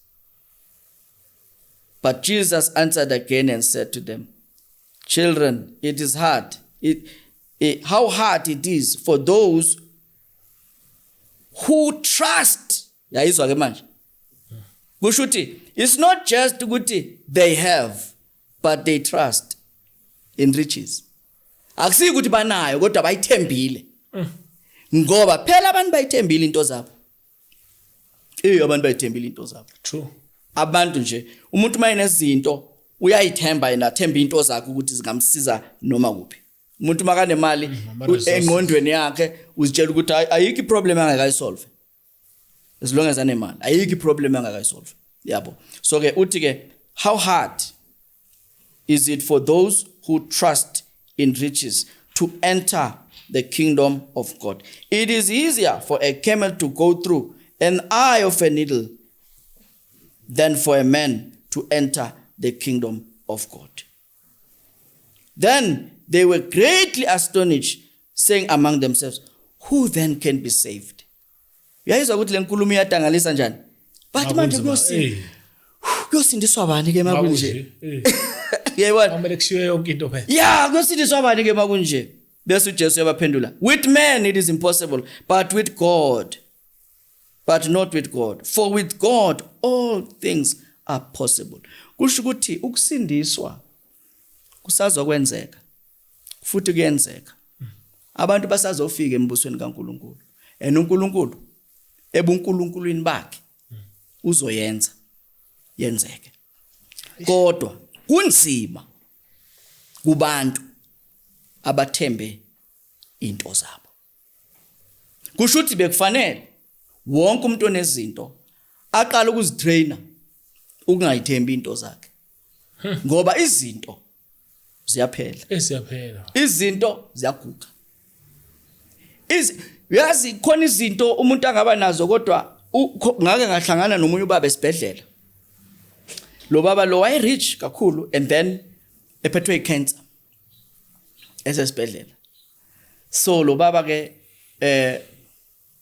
But Jesus answered again and said to them, children, it is hard. How hard it is for those who trust. Yayizwa ke manje. Kusho ukuthi it's not just ukuthi they have, but they trust in riches. Akusiyi ukuthi banayo kodwa bayithembile. Ngoba phela abantu bayithembile into zabo. Abantu bayithembile into zabo. True. Abantu nje umuntu mayinezinto uyayithemba yena athemba into zakhe ukuthi zingamsiza noma kuphi. Umuntu makane mali engqondweni yakhe uzitshela ukuthi ayikho iproblem angakayisolve. As long as anemali ayikho iproblem angakayisolve. Yabo. So ke uthi ke how hard is it for those who trust in riches to enter the kingdom of God? It is easier for a camel to go through an eye of a needle than for a man to enter the kingdom of God. Then they were greatly astonished, saying among themselves, who then can be saved? Yayizwa ukuthi le nkulumo iyadangalisa njani? But manje kuyosindiswa bani ke makunje? Yayibona? Amele kushiwe yonke into phela. Yeah, kuyosindiswa bani ke makunje? Bese uJesu yabaphendula, with men it is impossible, but with God. But not with God. For with God all things are possible. Kusho ukuthi ukusindiswa kusazwa kwenzeka. Futhi kuyenzeka. Abantu basazofika embusweni kaNkulunkulu. uNkulunkulu ebuNkulunkulwini bakhe uzoyenza yenzeke. Kodwa kunzima kubantu abathembe into zabo. Kusho ukuthi bekufanele wonke umuntu onezinto aqala ukuzitraina ukungayithembi into zakhe. Ngoba izinto ziyaphela. Izinto ziyaguga. Yazi khona izinto umuntu angaba nazo kodwa ngake ngahlangana nomunye ubaba esibhedlela. Lo baba lo way rich kakhulu and then ephethwe icancer esibhedlela. So lo baba ke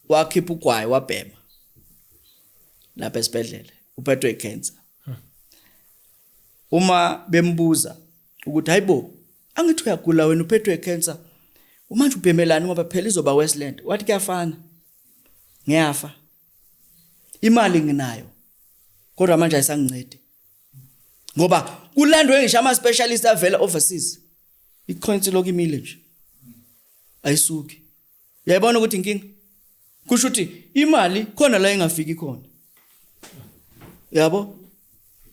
wakhipha ugwayi wabhema lapha esibhedlela uphethwe icancer. Uma bembuza ukuthi hayibo angithi uyagula wena uphethwe icancer manje ubhemelani ngoba phela izoba Westland. Wathi kuyafana. Ngiyafa. Imali nginayo. Kodwa manje ayisangincede. Ngoba kulandwe ngisho ama specialist avela overseas. Ikhonsi lokho imile nje. Ayisuki. Uyayibona ukuthi inkinga? Kusho ukuthi imali khona la ingafiki khona. Yabo?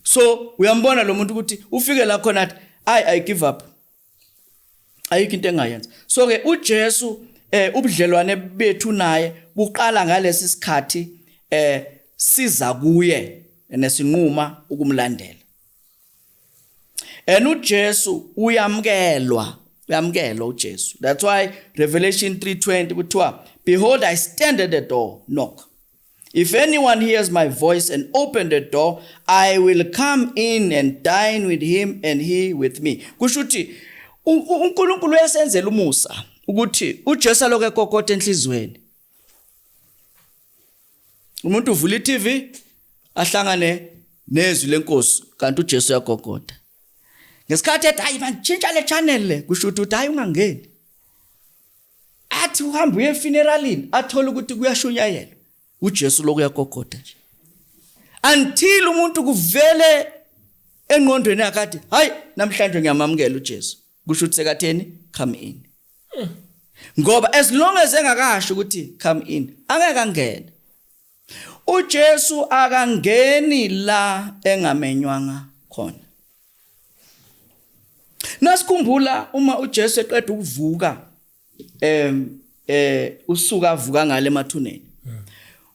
So uyambona lo muntu ukuthi ufike la khona athi I give up. Ayikho into engayenza. So ke uJesu ubudlelwane bethu naye buqala ngalesi sikhathi siza kuye nesinquma ukumlandela. uJesu uyamkelwa uJesu. That's why Revelation 3:20 kuthiwa, behold, I stand at the door, knock. If anyone hears my voice and open the door, I will come in and dine with him and he with me. Kusho ukuthi uNkulunkulu uyasenzela umusa ukuthi uJesu lokho ekokotha enhlizweni. Umuntu uvula iTV ahlangane nezwi lenkosi kanti uJesu uyagogota. Ngesikhathi ethi hayi man tshintsha le channel le kusho ukuthi hayi ungangeni. Athi uhamba uye funeralini athola ukuthi kuyashunyayela. uJesu lokho uyagogota nje. Until umuntu kuvele engqondweni yakhe athi hayi namhlanje ngiyamamukela uJesu. Kusho ukuthi sekatheni come in. Ngoba as long as engakasho ukuthi come in angeke angene. uJesu akangeni la engamenywanga khona. Nasikhumbula uma uJesu eqeda ukuvuka usuka avuka ngale emathuneni.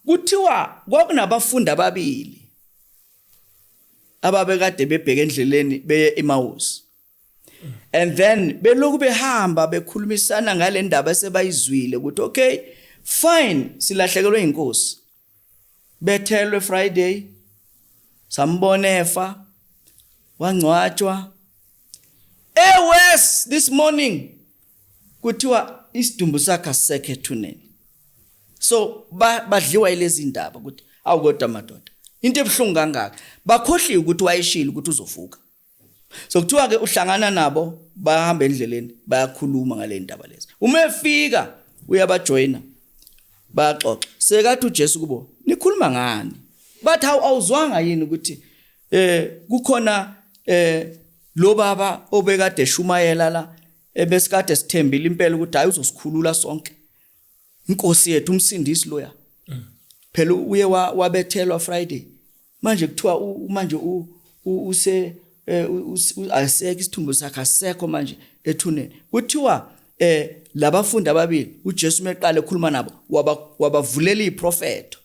Kuthiwa kwakunabafundi ababili ababekade bebheke endleleni beye eMaus. And then beloku behamba bekhulumisana ngale ndaba esebayizwile ukuthi okay fine silahlekelwe inkosi. Bethelwe Friday sambona efa wangcwatshwa. West this morning kuthiwa isidumbu sakhe asekho ethuneni. So badliwa ilezi indaba ukuthi awukodwa madoda into ebhlungu kangaka bakhohliwe ukuthi wayeshila ukuthi uzovuka. So kuthiwa ke uhlangana nabo bahamba endleleni bayakhuluma ngale ndaba lezi. Uma efika uyabajoyina baxoxa. Sekathi uJesu kubo nikhuluma ngani? Bathi awuzwanga yini ukuthi kukhona lo baba obekade eshumayela la ebesikade sithembile impela ukuthi hayi uzosikhulula sonke. Inkosi yethu umsindisi loya. Phela uye wabethelwa Friday. Manje kuthiwa manje use asekho isithumbu sakhe asekho manje ethuneni. Kuthiwa labafundi ababili uJesu meqala ekhuluma nabo wabavulela iprofeto.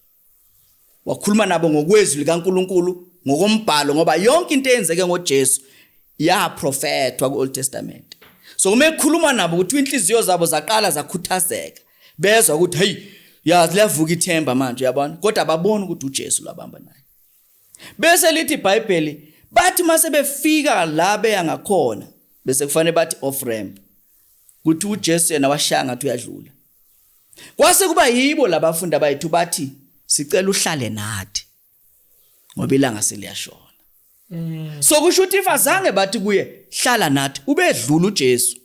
Wakhuluma nabo ngokwezwi likaNkuluNkulu ngokombhalo ngoba yonke into eyenzeke ngoJesu ya prophetwa ku Old Testament. So uma ekhuluma nabo ukuthi inhliziyo zabo zaqala zakhuthazeka bezwa ukuthi hey yazi liyavuka ithemba manje uyabona kodwa babona ukuthi uJesu labamba naye. Bese lithi iBhayibheli bathi mase befika la beya ngakhona bese kufanele bathi off ramp ukuthi uJesu yena washaya ngathi uyadlula. Kwase kuba yibo labafundi abayithu bathi sicela uhlale nathi ngoba ilanga seliyashona. So kusho ukuthi ifazange bathi kuye hlala nathi ubedlula uJesu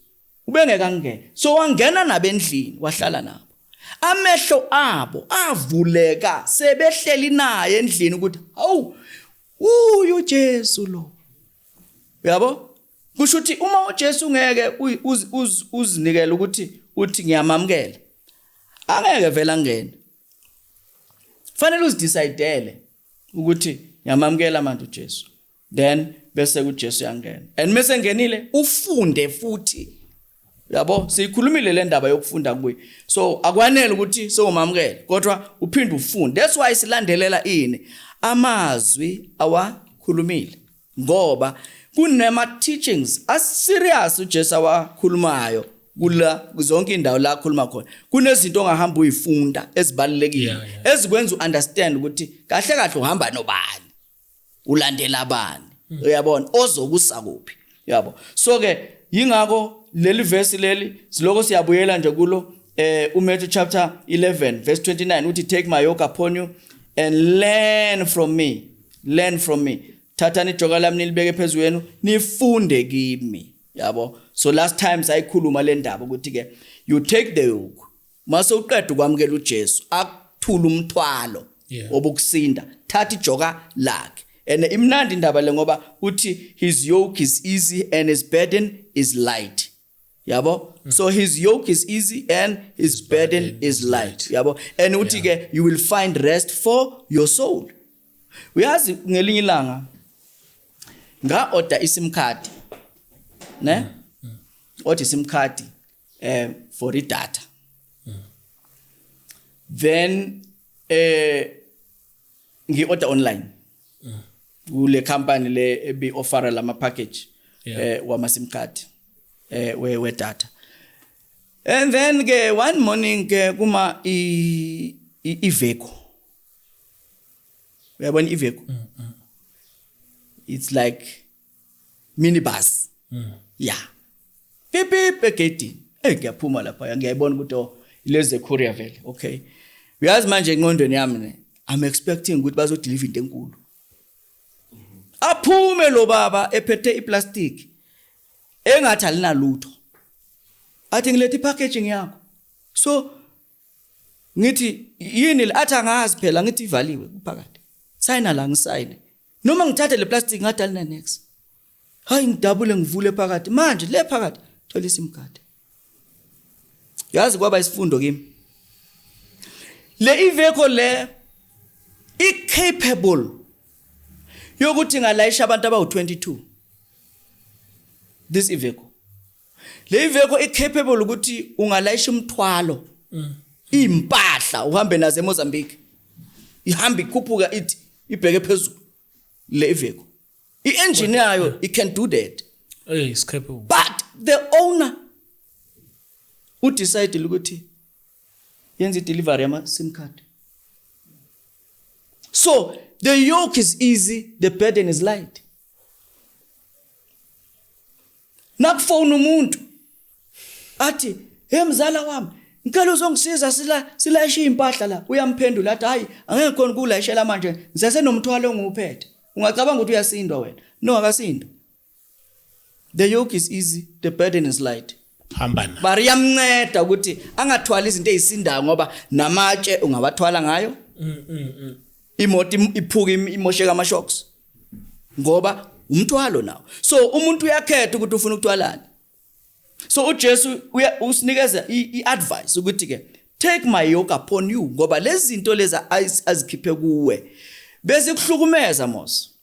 ubengeke angene. So wangena nabendlini wahlala nabo. Amehlo abo avuleka sebehleli naye endlini ukuthi hawu uJesu lo. Yabo? Kusho ukuthi uma uJesu ngeke uzinikele ukuthi uthi ngiyamamkela. Angeke vela ngene. Fanele uzidecidele ukuthi ngiyamamkela manje uJesu. Then bese uJesu yangena. And mase ngenile ufunde futhi. Yabo siyikhulumile le ndaba yokufunda kuye. So akwanele ukuthi sowumamkela kodwa uphinde ufunde. That's why silandelela ini amazwi awakhulumile. Ngoba kunema teachings as serious uJesu awakhulumayo kula zonke indawo la akhuluma khona. Kunezinto ongahamba uyifunda ezibalekile ezikwenza uunderstand ukuthi kahle kahle uhamba nobani. Ulandela abani. Uyabona ozokusa kuphi. Yabo. So ke yingakho leli verse leli siloko siyabuyela nje kulo uMatthew chapter 11 verse 29 uthi take my yoke upon you and learn from me. Learn from me. Thathani ijoka lami nilibeke phezulu kwenu nifunde kimi. Yabo. So last time sayikhuluma le ndaba ukuthi ke you take the yoke. Mase uqeda ukwamukela uJesu akuthula umthwalo obukusinda. Thatha ijoka lakhe. And imnandi indaba le ngoba uthi his yoke is easy and his burden is light. Yabo? So his yoke is easy and his burden is light. Yabo? And uthi ke you will find rest for your soul. Uyazi ngelinye ilanga nga order isim card. Ne? Order isim card for the data. Then ngi order online. Kule company le ebi offer lama package wama sim card we data. And then ke one morning ke kuma ivehicle. Uyabona ivehicle? It's like minibus. Yeah. Pipi peketi. Ngiyaphuma lapha ngiyayibona ukuthi ileze courier vele. Okay. Uyazi manje engqondweni yami I'm expecting ukuthi bazodeliver into enkulu. Aphume lo baba ephethe iplastic engathi alina lutho. Athi ngilethe ipackaging yakho. So ngithi yini athi angazi phela ngithi ivaliwe kuphakathi. Signa la ngisayine. Noma ngithathe le plastic ngathi alina next. Hayi ngidabule ngivule phakathi. Manje le phakathi thola isim card. Yazi kwaba isifundo kimi. Le ivehicle le i-capable yokuthi ngalayisha abantu abawu-22 this ivehicle. Le vehicle i-capable ukuthi ungalayisha umthwalo impahla uhambe nazo eMozambique, ihamba ikhuphuka ithi ibheke phezulu. Le vehicle i-engine yayo it can do that. It's capable. But the owner who decided ukuthi yenze delivery ama SIM card. So the yoke is easy, the burden is light. Nakufona umuntu athi hey mzala wami ngicela uzongisiza silayisha impahla la, uyamphendula athi hayi angeke khona ukulayishela manje ngisase nomthwalo onguphethe. Ungacabanga ukuthi uyasindwa wena. No, akasindwa. The yoke is easy, the burden is light. Hambana. Bari yamnceda ukuthi angathwali izinto ezisindayo ngoba namatshe ungabathwala ngayo. Imoto iphuka imosheka ama shocks. Ngoba umthwalo nawo. So umuntu uyakhetha ukuthi ufuna ukuthwalana. So uJesu usinikeza iadvice ukuthi ke take my yoke upon you ngoba lezi zinto leza azikhiphe kuwe. Bese kuhlukumeza mos.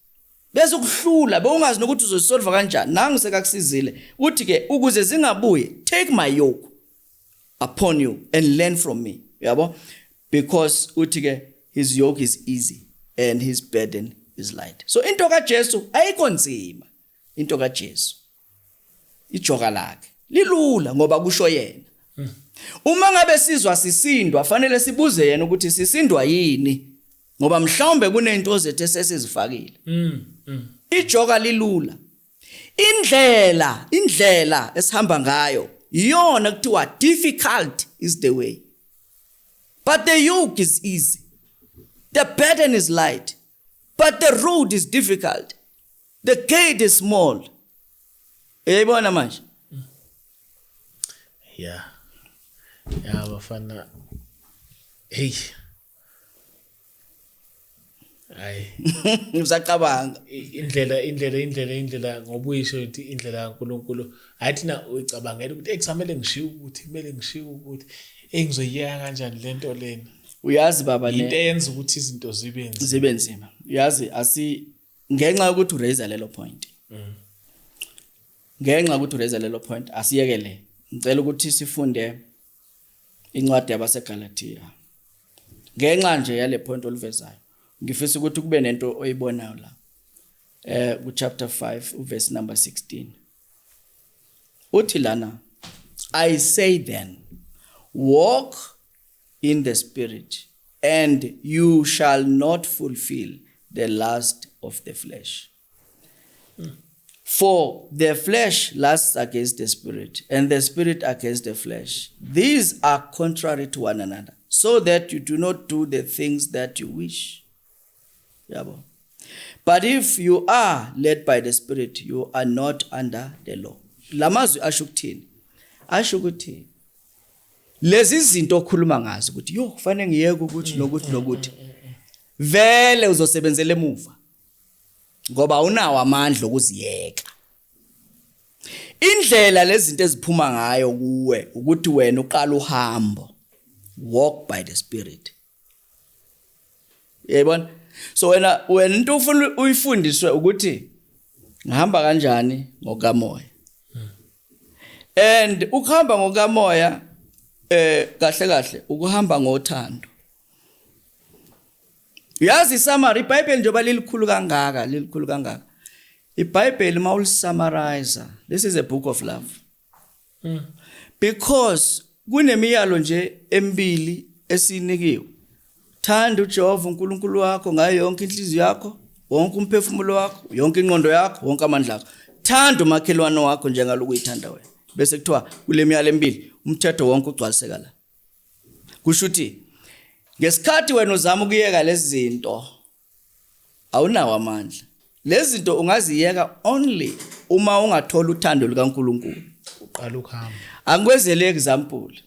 Bese kuhlula bewungazi nokuthi uzosolve kanjani. Nangu sekakusizile. Uthi ke ukuze zingabuye take my yoke upon you and learn from me. Yabo? Because uthi ke his yoke is easy and his burden is light. So into kaJesu ayikho nzima. Into kaJesu ijoka lakhe lilula ngoba kusho yena. Uma ngabe sizwa sisindwa fanele sibuze yena ukuthi sisindwa yini ngoba mhlawumbe kunento zethu esesizifakile. Ijoka lilula. Indlela esihamba ngayo iyona kuthiwa difficult is the way. But the yoke is easy. The burden is light. But the road is difficult. The gate is small. Uyayibona manje? Yeah, bafana. Hey. Hayi. Usacabanga. Indlela ngoba uyisho ukuthi indlela kaNkulunkulu. Hayi thina uyicabangela ukuthi ekusamele ngishiye ukuthi engizoyiyeka kanjani lento lena. Uyazi baba into eyenza ukuthi izinto zibe nzima. Uyazi ngenxa ukuthi uraise lelo point. Ngenxa ukuthi uraise lelo point asiyekele. Ngicela ukuthi sifunde incwadi yabaseGalatia. Ngenxa nje yale point oluvezayo. Ngifisa ukuthi kube nento oyibonayo la. Ku chapter 5 verse number 16. Uthi lana, I say then, walk in the spirit, and you shall not fulfill the lust of the flesh. For the flesh lusts against the spirit, and the spirit against the flesh. These are contrary to one another, so that you do not do the things that you wish. Yabo. But if you are led by the spirit, you are not under the law. Lamazwi ashukuthini? Ashukuthi lezi zinto okhuluma ngazo ukuthi yo kufanele ngiyeke ukuthi nokuthi vele uzosebenzela emuva ngoba unawo amandla okuziyeka. Indlela lezi zinto eziphuma ngayo kuwe ukuthi wena uqala uhambo, walk by the spirit. Yayibona? So wena into ufuna uyifundiswe ukuthi ngihamba kanjani ngokamoya. And ukuhamba ngokamoya kahle ukuhamba ngothando. Yazi summary iBhayibheli njengoba lilikhulu kangaka. iBhayibheli mawulisummarize, this is a book of love. Because kunemiyalo nje emibili esinikiwe. Thanda uJehova uNkulunkulu wakho ngayo yonke inhliziyo yakho, wonke umphefumulo wakho, yonke ingqondo yakho, wonke amandla akho. Thanda umakhelwane wakho njengalokhu uyithanda wena. Bese kuthiwa kule miyalo emibili umthetho wonke ugcwaliseka la. Kusho ukuthi ngesikhathi wena uzama ukuyeka lezi zinto awunawo amandla. Lezi zinto ungaziyeka only uma ungathola uthando likaNkulunkulu. Uqala ukuhamba. Angikwezele example.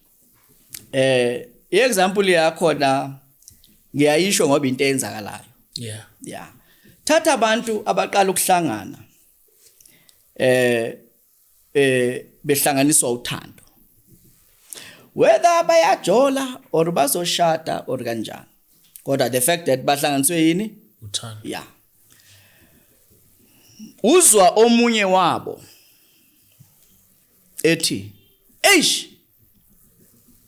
I-example yakho na ngiyayisho ngoba into eyenzakalayo. Yeah. Thatha abantu abaqala ukuhlangana. Behlanganiswa uthando. Whether bayajola or bazoshada or kanjani. kodwa the fact that bahlanganiswe yini uthando. yeah uzwa omunye wabo ethi eish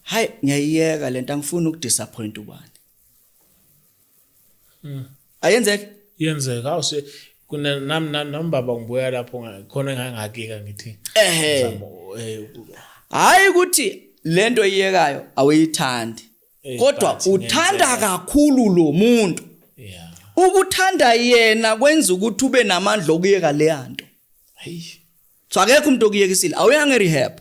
hayi ngiyayiyeka lento angifuni ukudisappoint ubani ayenzeke Yenzeka awuse kuna nami baba ngibuya lapho khona ngakika ngithi hayi ukuthi lento iyekayo awuyithandi kodwa but uthanda ngenzeka. kakhulu lo muntu yeah. ukuthanda yena kwenza ukuthi ube namandla okuyeka le yanto Hey. so akekho umuntu okuyekisile awuyange rehab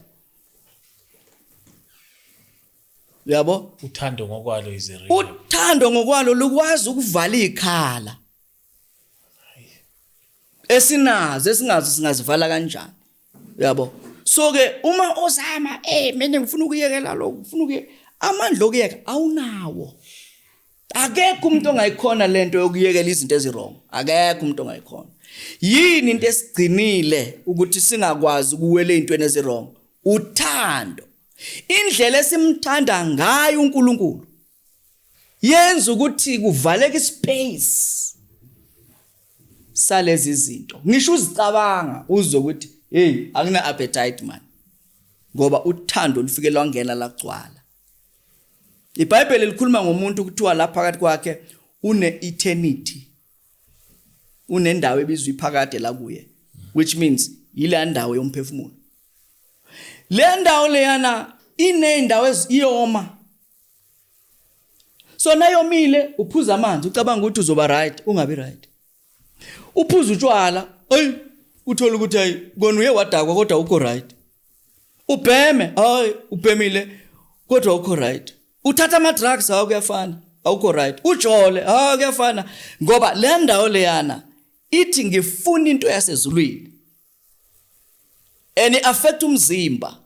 yabo Uthando ngokwalo izere. uthando ngokwalo lukwazi ukuvala ikhala esinazo esingazi singazivala kanjani yabo so ke uma uzama mina ngifuna ukuyekela lokho ngifuna ukuyeka amandla okuyeka awunawo akekho umuntu ongayikhona lento yokuyekela izinto ezirong akekho umuntu ongayikhona yini into esigcinile ukuthi singakwazi ukuwela ezintweni ezirong uthando indlela esimthanda ngayo uNkulunkulu yenza ukuthi kuvaleke ispace salezi zinto ngisho uzicabanga uzokuthi hey akuna appetite man ngoba uthando lufike lwangena lagcwala iBhayibheli likhuluma ngomuntu kuthiwa lapha phakathi kwakhe une eternity unendawo ebizwa iphakade la kuye which means ile ndawo yomphefumulo le ndawo leyana inendawo eziyoma so nayomile uphuza amanzi ucabanga ukuthi uzoba right ungabi right uphuza utshwala hey uthola ukuthi hayi kona uye wadakwa kodwa ukho right ubheme hayi ubhemile kodwa ukho right uthatha ama drugs hawo kuyafana awukho right ujole hawo kuyafana ngoba le ndawo leyana ithi ngifuna into yasezulwini and affect umzimba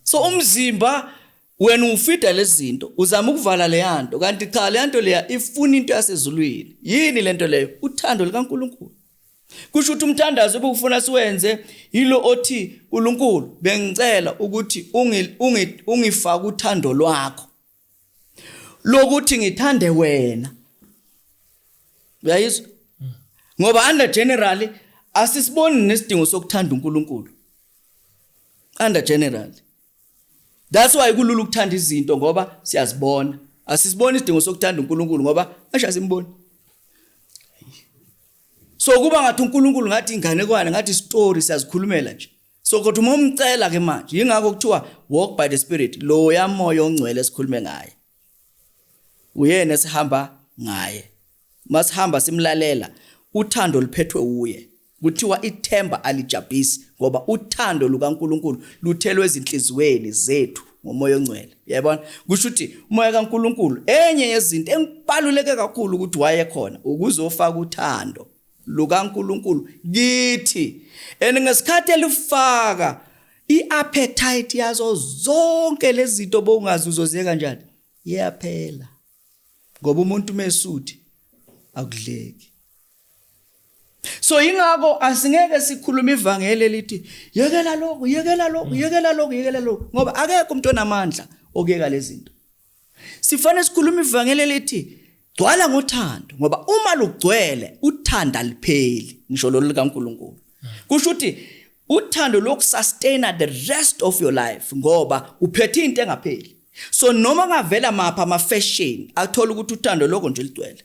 so umzimba wena ufida lezinto uzama ukuvala le yanto kanti cha le yanto leya ifuna into yasezulwini yini lento leyo uthando likaNkulunkulu kusho ukuthi umthandazo obufuna siwenze yilo othi uNkulunkulu bengicela ukuthi ungifaka uthando lwakho lokuthi ngithande wena uyayizwa ngoba under generally asisiboni nesidingo sokuthanda uNkulunkulu under generally that's why kulula ukuthanda izinto ngoba siyazibona asisiboni isidingo sokuthanda uNkulunkulu ngoba asha simboni so kuba ngathi uNkulunkulu ngathi inganekwane ngathi story siyazikhulumela nje so kodwa uma umcela ke manje yingakho kuthiwa walk by the spirit lo yamoya ongcwele esikhulume ngaye uyena esihamba ngaye masihamba simlalela uthando liphethwe uye kuthiwa ithemba alijabhisi ngoba uthando lukaNkulunkulu luthelwe ezinhlizweni zethu ngomoya ongcwele yabona kusho ukuthi umoya kaNkulunkulu enye yezinto engibaluleke kakhulu ukuthi waye khona ukuzofaka uthando lukaNkulunkulu kithi engesikhathi elifaka iappetite yazo zonke lezi zinto bongazi uzoziyeka kanjani iyaphela ngoba umuntu mesuthi akudleki so ingakho asingeke sikhuluma ivangeli elithi yekela lokho yekela lokho yekela lokho yekela lokho ngoba akekho umuntu onamandla okuyeka lezi zinto sifanele sikhuluma ivangeli elithi gcwala ngothando ngoba uma lugcwele uthanda lipheli ngisho lo likaNkulunkulu kusho ukuthi uthando lokusustaina the rest of your life ngoba uphethe into engapheli so noma ngavela mapha ama fashion athola ukuthi uthando lokho nje ligcwele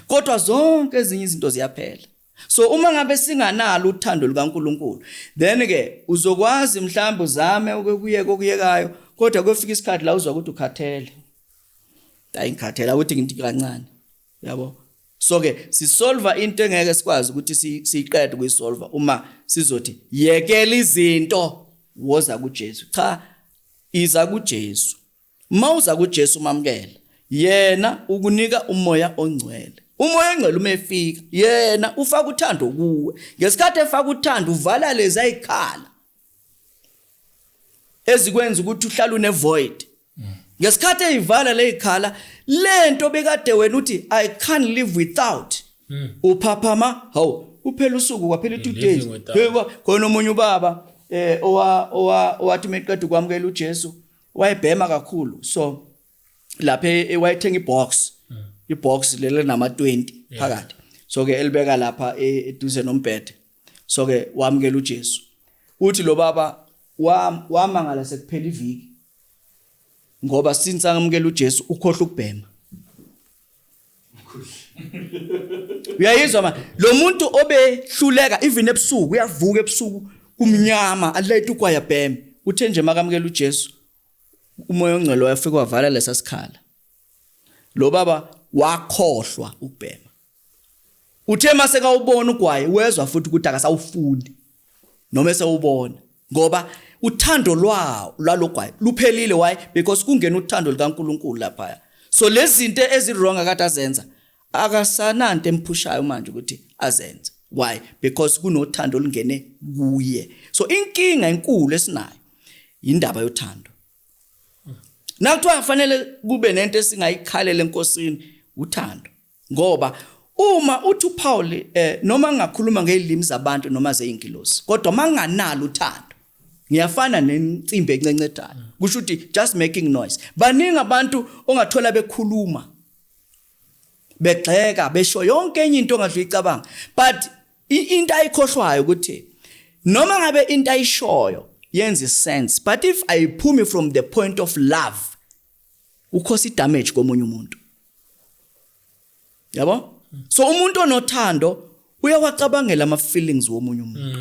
kodwa zonke ezinye izinto ziyaphela so uma ngabe singanalo uthando lukaNkulunkulu then ke uzokwazi mhlawumbe uzame ukuyekayo kodwa kufika isikhathi la uzwa ukuthi ukhathele ayingikhathela ukuthi ngithi kancane yabo so ke sisolve into engeke sikwazi ukuthi siyiqede kuyisolve uma sizothi yekela izinto woza kuJesu cha iza kuJesu mawuza kuJesu mamkela yena ukunika umoya ongcwele umoya ongcwele uma efika yena ufaka uthando kuwe ngesikhathi efaka uthando uvala lezi ayikhala ezikwenza ukuthi uhlale une void ngesikhathi eyivala lezikhala lento bekade wena uthi I can't live without uphaphama hawu uphela usuku kwaphela 2 days khona omunye ubaba owathi meqeda ukwamukela uJesu wayebhema kakhulu so lapha wayethenga ibox ibox lele nama 20 phakathi so ke elibeka lapha eduze nombhede so ke wamkela uJesu uthi lo baba wamangala sekuphela iviki ngoba since angamkela uJesu ukhohla ukubhema uyayizwa ma lo muntu obehluleka even ebusuku uyavuka ebusuku kumnyama alethe ukwaya bhema uthe nje makamkela uJesu umoya ongcwele wafika wavala lesa sikhala lo baba wakhohlwa ukubhema uthe mase kawubona ugwaye wezwa futhi ukuthi akasawufundi noma esewubona ngoba uthando lwalogwaye luphelile why because kungena uthando likaNkuluNkulu lapha so lezi zinto ezirong akade azenza akasananto emphushayo manje ukuthi azenze why because kunothando olungene kuye so inkinga enkulu esinayo indaba yothando nakuthiwa kufanele kube nento esingayikhalela enkosini uthando ngoba uma uthi uPaul noma ngakhuluma ngelimi zabantu noma zeingilosi kodwa manganalo uthando ngiyafana nensimbi encencedayo kusho ukuthi just making noise baningi abantu ongathola bekhuluma begxeka besho yonke enye into ongadlula icabanga but into ayikhohlwayo ukuthi noma ngabe into ayishoyo yenza sense but if ayiphumi from the point of love ukhosa idamage komunye umuntu yabo so umuntu onothando uyakwacabangela ama feelings womunye umuntu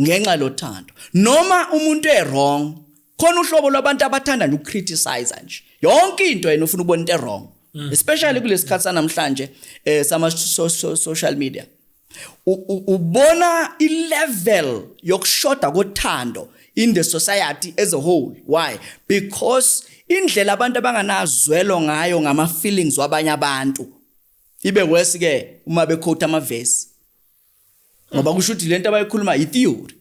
ngenxa lothando noma umuntu wrong khona uhlobo lwabantu abathanda ukcriticize nje yonke into yena ufuna ubona into wrong especially kulesikhathi sanamhlanje sama social media ubona ilevel yokushoda kothando in the society as a whole why because indlela abantu abanganazwelo ngayo ngama feelings wabanye abantu ibe worse ke uma bequote amavesi ngoba kusho ukuthi lento abayikhuluma itheory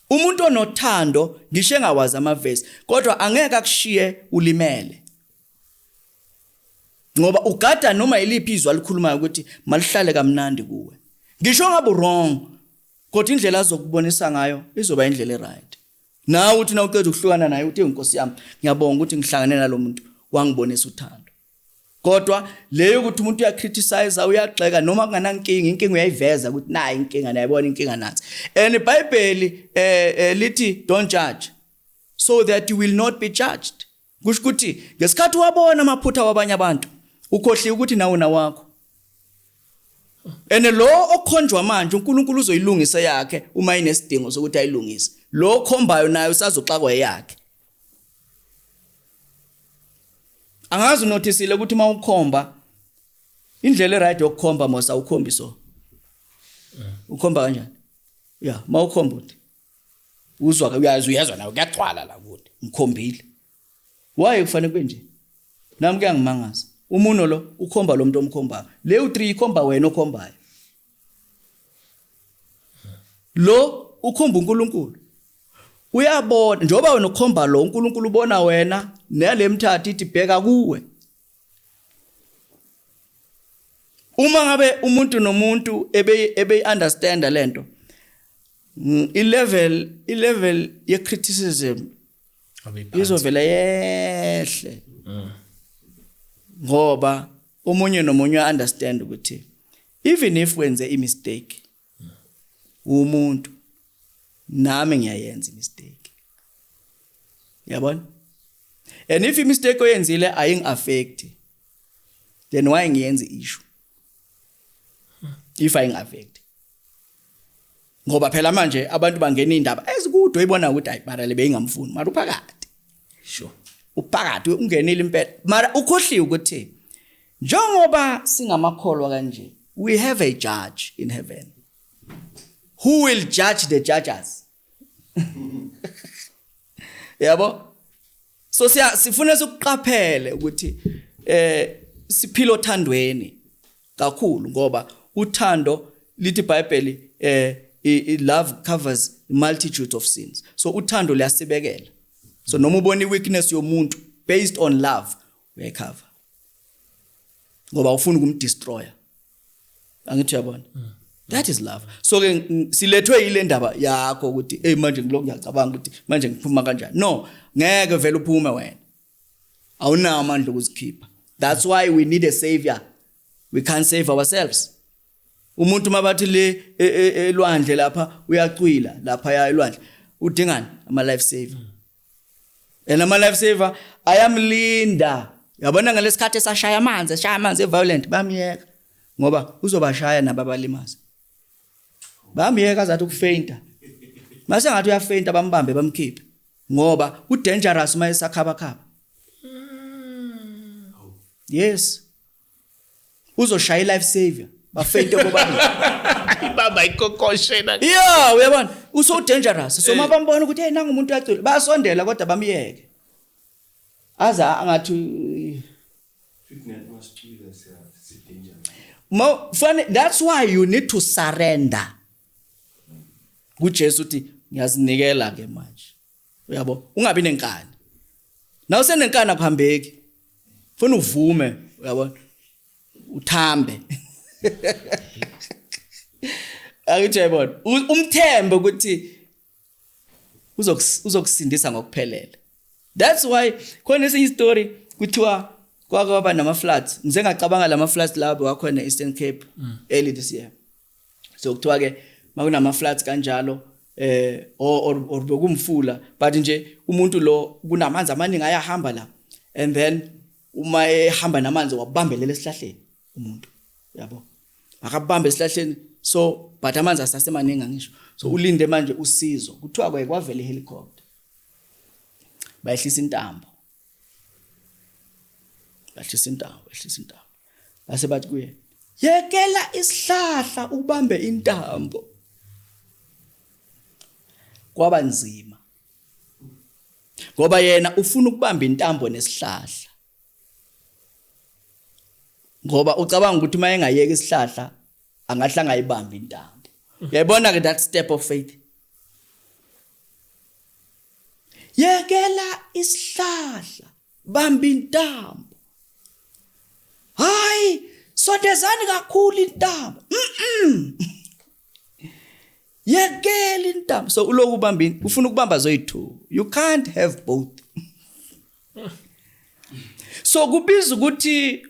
umuntu onothando ngisho engawazi amavesi kodwa angeke akushiye ulimele ngoba ugada noma iliphi izwi alikhulumayo ukuthi malihlale kamnandi kuwe ngisho ngabe wrong kodwa indlela azokubonisa ngayo izoba indlela eright nawe uthi na uqeda ukuhlukana naye uthi inkosi yami ngiyabonga ukuthi ngihlangane nalomuntu wangibonisa uthando kodwa leyo ukuthi umuntu uyacriticize uyagxeka noma kunganankinga inkinga uyayiveza ukuthi nayi inkinga nayibona inkinga nathi and iBhayibheli lithi don't judge so that you will not be judged kusho ukuthi ngesikhathi wabona amaphutha wabanye abantu ukhohliwe ukuthi nawe nawakho and lo okhonjwa manje uNkulunkulu uzoyilungisa yakhe uma inesidingo sokuthi ayilungise lo khombayo naye usazoxakwa yakhe angazi noticile ukuthi mawukhomba indlela eright yokukhomba mosa ukhombi so ukhomba kanjani yeah mawukhomba uthi uzwa uyazwa nawe kuyacwala la kude ngikhombile why kufanele kube nje nami kuyangimangaza umuno lo ukhomba lo muntu omkhombayo le u3 ikhomba wena okhombayo lo ukhomba uNkulunkulu uyabona njoba wena ukhomba lo uNkulunkulu ubona wena nalemthatha ithi bheka kuwe uma ngabe umuntu nomuntu ebe understand lento i-level ye criticism izovela yehle ngoba umunye nomunye understand ukuthi even if wenze a mistake umuntu nami ngiyayenza mistake yabona and if mistake oyenzile aying affect then why ngiyenze issue if aying affect ngoba phela manje abantu bangena indaba ezikude uyibona ukuthi ayibara lebe ingamfuni mara uphakathi sure uphakathi ungenile impela mara ukhohliwe ukuthi njengoba singamakholwa kanje we have a judge in heaven who will judge the judges yabo so sifuna ukuqaphele ukuthi siphilo thandweni kakhulu ngoba uthando lithi iBhayibheli love covers multitude of sins so uthando liyasibekela so noma ubona iweakness yomuntu based on love uyayicover ngoba ufuna ukumdestroy angithi uyabona that is love so ke silethwe ile ndaba yakho ukuthi manje ngiloko ngiyacabanga ukuthi manje ngiphuma kanjani no ngeke vele uphume wena awunawo amandla okuzikhipha That's why we need a savior. We can't save ourselves. Umuntu mabathi le elwandle lapha uyacwila lapha ya elwandle udingani ama life saver. Ama life saver ayamlinda. Yabona ngalesikhathi esashaya amanzi eviolent bamiyeka ngoba uzobashaya nababalimaza. Bamiyeka azathi ukufeinta. Mase ngathi uyafeinta bambambe bamkhiphe ngoba u dangerous mayesakhaba. Yes. Uzoshaya life saver. Bafeyinte bobani. Ibamba ikokoshena. Yeah, uyabona. Uso dangerous. So mabambona ukuthi hey nanga umuntu uyacula. Bayasondela kodwa bamiyeke. Aza angathi that's why you need to surrender. kuJesu uthi ngiyazinikela ke manje. Uyabo? Ungabi nenkani. Na usenenkani akuhambeki. Ufuna uvume, uyabona? Uthambe. Akithi yabona. Umthembe ukuthi uzokusindisa ngokuphelele. That's why khona esinye story kuthiwa kwaba nama floods. Ngize ngacabanga lama floods labo wakhona Eastern Cape early this year. So kuthiwa ke makunama floods kanjalo or bekumfula but nje umuntu lo kunamanzi amaningi ayahamba la and then uma ehamba namanzi wabambelela esihlahleni umuntu yabo akabambe esihlahleni so but amanzi asasemaningi ngisho so ulinde manje usizo kuthiwa kwavela ihelicopter bayehlisa intambo base bathi kuye yekela isihlahla ubambe intambo kwaba nzima ngoba yena ufuna ukubamba intambo nesihlahla ngoba ucabanga ukuthi uma engayeka isihlahla angahlanga ayibamba intambo uyayibona ke that step of faith yekela isihlahla bamba intambo hayi sondezani kakhulu intambo yekela intambo so uloku ubamba ufuna ukubamba zoyi2 you can't have both so kubiza ukuthi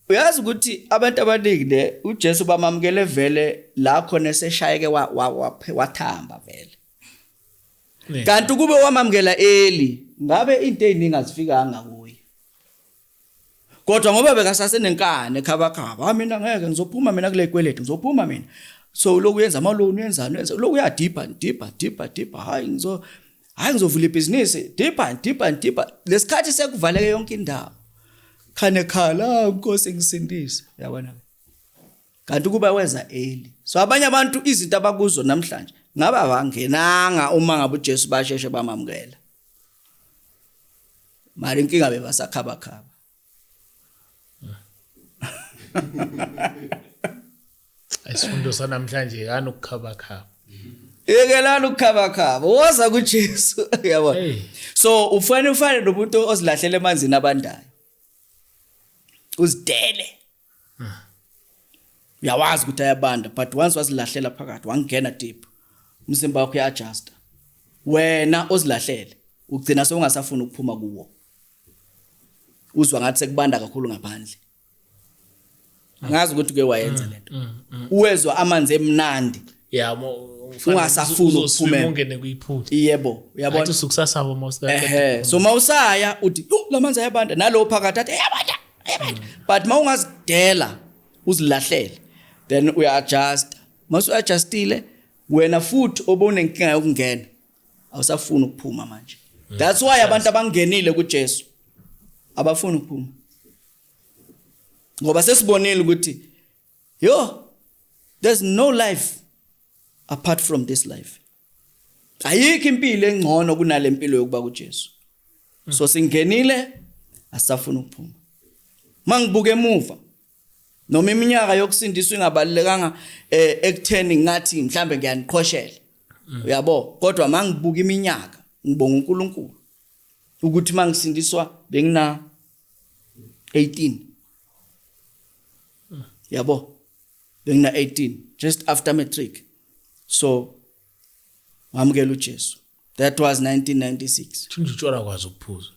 uyazi ukuthi abantu abaningi le uJesu bamamukele vele la khona eseshayeke wathamba vele kanti kube wamamukela eli ngabe into eziningi azifikanga kuye kodwa ngoba bekasasenenkani ekhabakaba mina ngeke ngizophuma mina kule kweletu ngizophuma mina so lokhu yenza amaloni yenzani lokhu uyadipa hayi ngizovula ibhizinisi dipa lesikhathi sekuvaleke yonke indawo khane khala Nkosi ngisindise yabona kanti kuba weza eli so abanye abantu izinto abakuzo namhlanje ngaba bangenanga uma ngabe uJesu basheshe bamamukela mari inkinga bebasakhaba Isifundo sanamhlanje yani ukukhaba. Yekelana ukukhaba woza kuJesu yabona so ufane nomuntu ozilahlela emanzini abandayo uzidele uyawazi ukuthi ayabanda but once wazilahlela phakathi wangena deep umzimba wakho uyaadjust wena ozilahlele ugcina sewungasafuna ukuphuma kuwo uzwa ngathi sekubanda kakhulu ngaphandle angazi ukuthi ke wayenza lento uwezwa amanzi emnandi ungasafuna ukuphuma ungene kuyiphutha yebo uyabona athi sukusasaba mawusaka so mawusaya uthi lamanzi ayabanda nalo phakathi athi ayabanda but mawungazidela uzilahlele then uya-adjust masu adjustile wena futhi obone inkinga yokungena awusafuna ukuphuma manje that's why abantu abangenile kuJesu abafuna ukuphuma ngoba sesibonile ukuthi there's no life apart from this life ayikho impilo engcono kunale mpilo yokuba kuJesu so singenile asafuna ukuphuma mangibuke emuva noma iminyaka yokusindiswa ingabalekanga ekutheni ngathi mhlambe ngiyaniqhoshela uyabo kodwa mangibuka iminyaka ngibonga uNkulunkulu ukuthi mangisindiswa bengina 18 yabo bengina 18 just after matric so ngamukela uJesu that was 1996 utshwala kwazi ukuphuza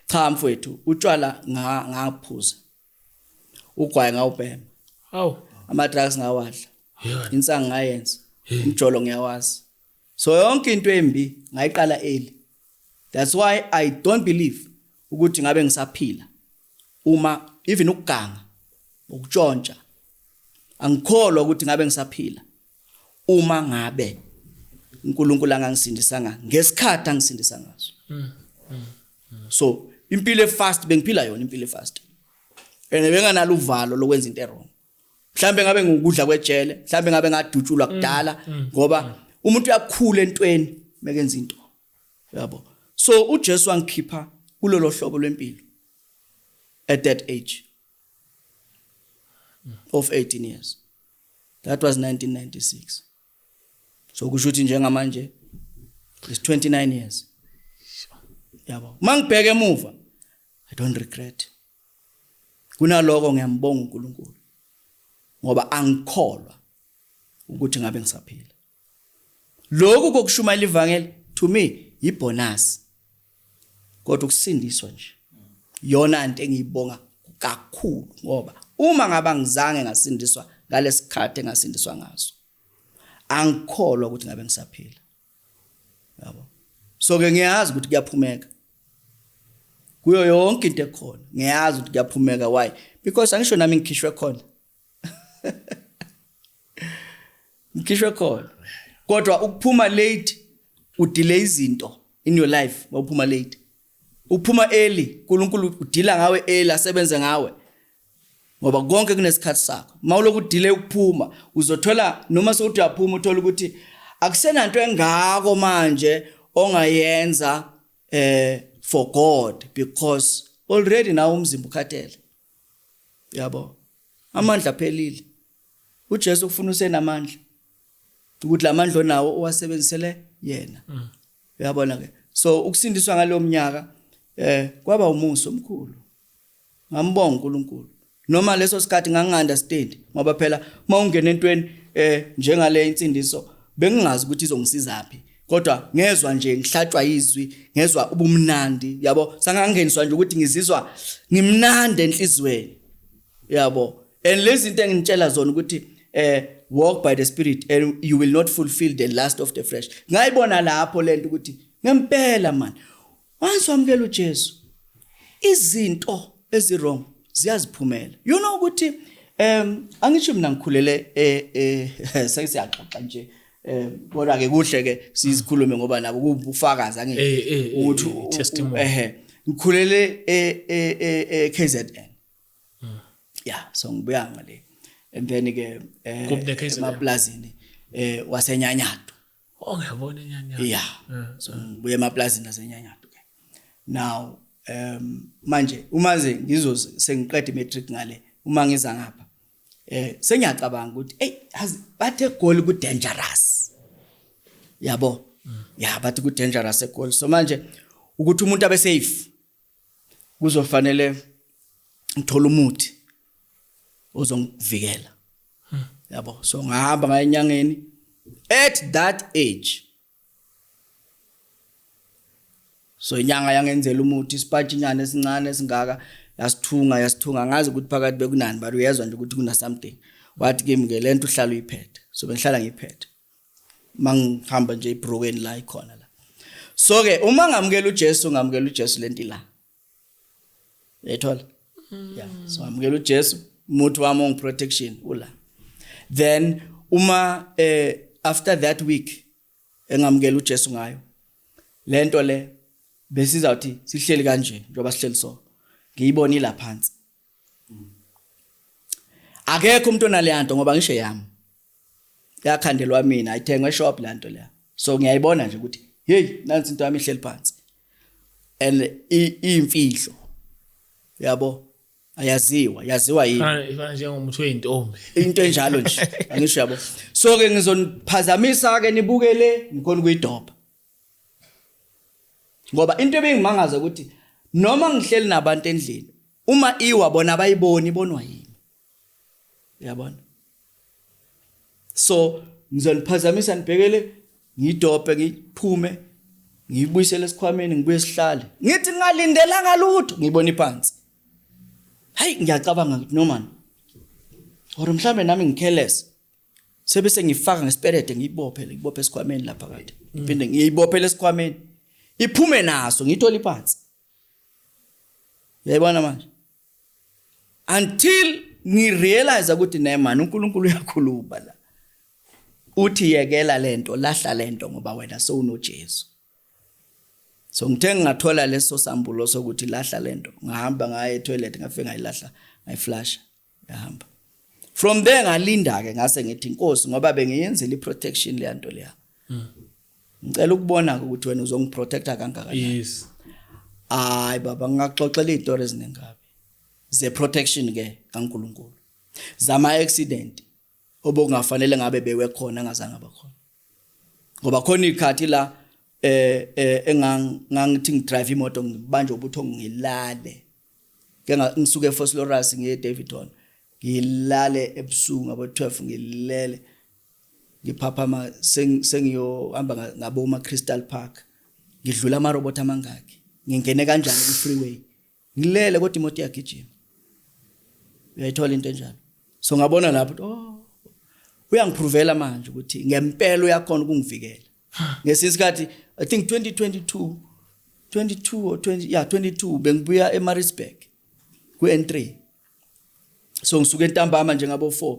cha mfowethu utshwala ngaphuza ugwayi ngawubhema, Hawu. ama drugs ngawadla, Yeah. insangu ngayenza, umjolo ngiyawazi. So yonke into embi ngayiqala early. That's why I don't believe ukuthi ngabe ngisaphila uma even ukuganga, ukutshontsha, angikholwa ukuthi ngabe ngisaphila uma ngabe uNkulunkulu angangisindisanga ngesikhathi angisindisa ngaso. So impilo efast bengiphila yona impilo efast. And benganalo uvalo lokwenza into errong. Mhlambe ngabe ngukudla kwejele, mhlambe ngabe ngadutshulwa kudala ngoba umuntu uyakhula entweni mekenza into. Yabo. So uJesu wangikhipha kulolo hlobo lwempilo at that age of 18 years. That was 1996. So kusho ukuthi njengamanje is 29 years. Yabo. Mangibheke emuva, I don't regret. Kunaloko ngiyambonga uNkulunkulu. Ngoba angikholwa ukuthi ngabe ngisaphila. Lokho kokushumayela ivangeli to me ibonus. Kodwa ukusindiswa nje. Yona into engiyibonga kakhulu ngoba uma ngaba ngizange ngasindiswa ngalesikhathi engasindiswa ngaso. Angikholwa ukuthi ngabe ngisaphila. Yabo. So ke ngiyazi ukuthi kuyaphumeka. Kuyo yonke into ekhona. Ngiyazi ukuthi kuyaphumeka why? Because angisho nami ngikhishwe khona. Ngikhishwe khona. Kodwa ukuphuma late udelay izinto in your life, mawuphuma late. Uphuma early, uNkulunkulu udila ngawe early asebenze ngawe. Ngoba konke kunesikhathi sakho. Mawuloku udelay ukuphuma, uzothola noma sewuthi uyaphuma uthola ukuthi akusenanto engako manje ongayenza for God because already nawo umzimba ukhathele. Yabo. Amandla phelile. uJesu ufuna usenamandla. Ukuthi lamandla onawo owasebenzisele yena. Uyabona ke. So ukusindiswa ngalo mnyaka kwaba umuso omkhulu. Ngambonga uNkulunkulu. Noma leso sikhathi ngangingunderstand ngoba phela mawungena entweni njengale insindiso bengingazi ukuthi izongisizaphi. Kodwa ngezwe nje ngihlatshwa izwi, ngezwe ubumnandi, yabo. Sangangeniswa nje ukuthi ngizizwa ngimnandi enhlizweni. Yabo. And lezi into engitshela zona ukuthi walk by the spirit and you will not fulfill the lust of the flesh. Ngayibona lapho lento ukuthi ngempela man. Once wamkela uJesu, izinto ezirong ziyaziphumela. You know ukuthi angisho mina ngikhulele sesiyaxoxa nje kodwa ke kuhle ke sizikhulume ngoba nabo kubufakazi angeke ukuthi testimony. Ngikhulele KZN. Yeah, so ngibuya ngale. And then ke emaplazini waseNyanyato. Oh ngiyabona eNyanyato. Yeah. So ngibuya emaplazini aseNyanyato ke. Now manje uma nje sengiqeda imatric ngale uma ngiza ngapha sengiyacabanga ukuthi bathe goal ku dangerous. Yabo. Yeah, bathi ku dangerous eGoli. So manje ukuthi umuntu abe safe kuzofanele ngithola umuthi ozongivikela. Yabo. So ngahamba ngaya enyangeni at that age. So inyanga yangenzela umuthi isipatshinyana esincane esingaka yasithunga ngazi ukuthi phakathi bekunani but uyezwa nje ukuthi kuna something. Wathi ke mke lento uhlala uyiphethe. So bengihlala ngiyiphethe. Mangihamba nje ibrokeni la ikhona la. So ke uma ngamukela uJesu lento la. Yethola? Yeah. So ngamukela uJesu umuthi wami ongiprotection ula. Then uma after that week engamukela uJesu ngayo lento le besizawuthi sihleli kanje njengoba sihleli so ngiyibona ila phansi. Akekho umuntu onaleyanto ngoba ngisho yami yakhandelwa mina ayithengwe shop lanto leya. So ngiyayibona nje ukuthi hey nansi into yami ihleli phansi and imfihlo. Yabo yaziwa yini Ifana njengomuntu oyintombi. into enjalo nje angisho yabo. So ke ngizoniphazamisa ke nibukele ngikhona kuyidobha. Ngoba into ebengimangaza ukuthi noma ngihleli nabantu endlini uma iwabona bayibona ibonwa yini. Uyabona? So ngizoniphazamisa nibhekele ngidobhe ngiphume ngiyibuyisele esikhwameni ngibuye sihlale. Ngithi ngalindela ngalutho ngibona iphansi. Hayi ngiyacabanga ukuthi no man or mhlambe nami ngicareless sebese ngifaka ngesipelede ngibophe esikhwameni lapha kade iphinde ngiyibophele esikhwameni iphume naso ngithola iphansi uyayibona manje until ngirealize ukuthi naye man uNkulunkulu uyakhuluma la uthi yekela lento lahla lento ngoba wena sowunoJesu so ngithe ngathola leso sambulo sokuthi lahla lento ngahamba ngaye etoilet ngafika ngayilahla ngayiflash yahamba from there ngalinda ke ngase ngithi inkosi ngoba bengiyenzela iprotection le nto leya ngicela ukubona ukuthi wena uzongiprotecta kangakanani Yes. hayi baba ngingaxoxela izitori eziningabi ze protection ke kaNkulunkulu zama accident obokungafanele ngabe bewe khona ngazange abakhona ngoba khona ikhathi la engangithi ngidrive imoto ngibanje ubuthongo ngilale ke ngisuke eFosloras ngiye Davidton ngilale ebusuku ngabo 12 ngilele ngiphaphama sengiyohamba ngabo Crystal Park ngidlula ama robot amangaki ngingene kanjani ku freeway ngilele kodwa imoto yagijima uyayithola into enjalo so ngabona lapho uyangiprovela manje ukuthi ngempela uyakhona ukungivikela ngesikhathi I think 22 or 22 bengibuya eMaritzburg ku N3 so ngisuke entambama nje ngabo 4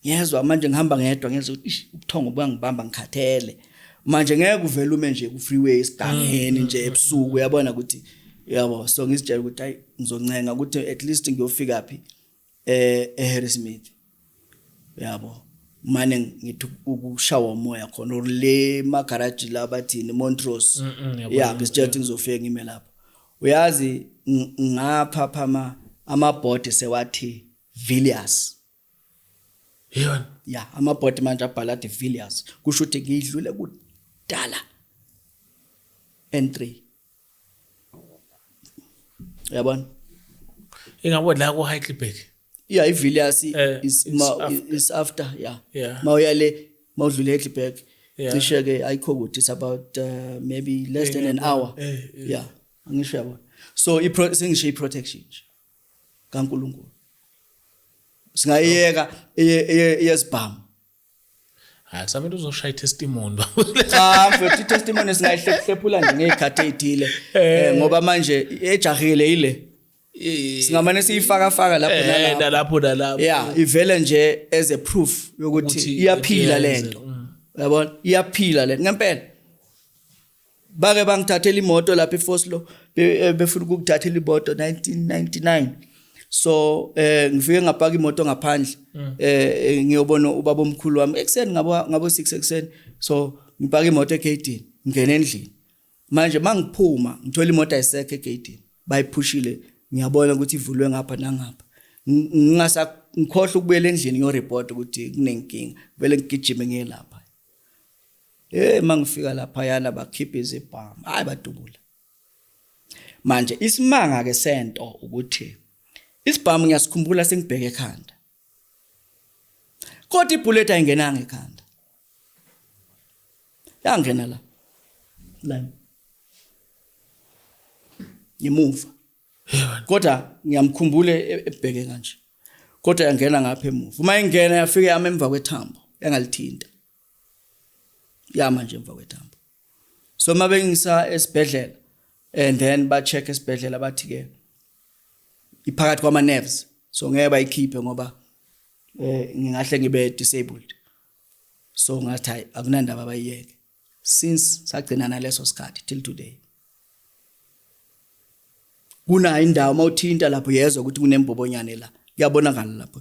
ngiyezwa manje ngihamba ngedwa ngezwe ukuthi ubuthongo buyangibamba ngikhathele manje ngeke uvelume nje ku freeway isigangeni nje ebusuku uyabona ukuthi yabo so ngizitshela ukuthi hayi ngizoncenga ukuthi at least ngiyofika phi eHarrismith yabo mane ngithi ukushawa umoya khona le magarage la bathini Montrose ngisitshela ukuthi ngizofika ngime lapho uyazi ngapha amabhodi sewathi Villiers yeah amabhodi manje abhala athi Villiers kusho ukuthi ngidlule kudala N3 yabona ingabona la ku Heidelberg yeah iVilliers is after mawuyale mawudlule eHeidelberg cishe ke ayikho kude it's about maybe less than an hour yeah angisho yabona so sengisho iprotection kaNkulunkulu singayeka yesibhamu kusamele uzoshaya testimony cha mfethu testimony singayihlephula nje ngezikhathi ezithile ngoba manje ejahile ile singamane siyifaka lapho nalapho yeah ivele nje as a proof yokuthi iyaphila lento uyabona iyaphila lento ngempela bake bangithathela imoto lapha eFoslo befuna ukuthathela imoto 1999 so ngifike ngapaka imoto ngaphandle ngiyobona ubaba omkhulu wami ekseni ngabo 6 ekseni so ngipaka imoto egate ngene endlini manje mangiphuma ngithola imoto ayisekho egate bayiphushile ngiyabona ukuthi ivulwe ngapha nangapha ngikhohle ukubuyela endlini ngiyo report ukuthi kunenkinga vele ngigijime ngiye lapha mangifika lapha yana bakhipha izibhamu hayi badubula manje isimanga ke sento ukuthi isibhamu ngiyasikhumbula sengibheke ekhanda kodwa ibullet ayingenanga ekhanda yangena la ngimuva kodwa ngiyamkhumbule ebheke kanje kodwa yangena ngapha emuva uma ingena yafika yama emva kwethambo yangalithinta yama nje emva kwethambo so mabengisa esibhedlela and then ba check esibhedlela bathi ke iphakathi kwama nerves so ngeke bayikhiphe ngoba ngingahle ngibe disabled so ngathi hayi akunandaba bayiyeke since sagcina naleso sikhathi till today kuna indawo mawuthinta lapho yezwa ukuthi kunembobonyane la kuyabonakala lapho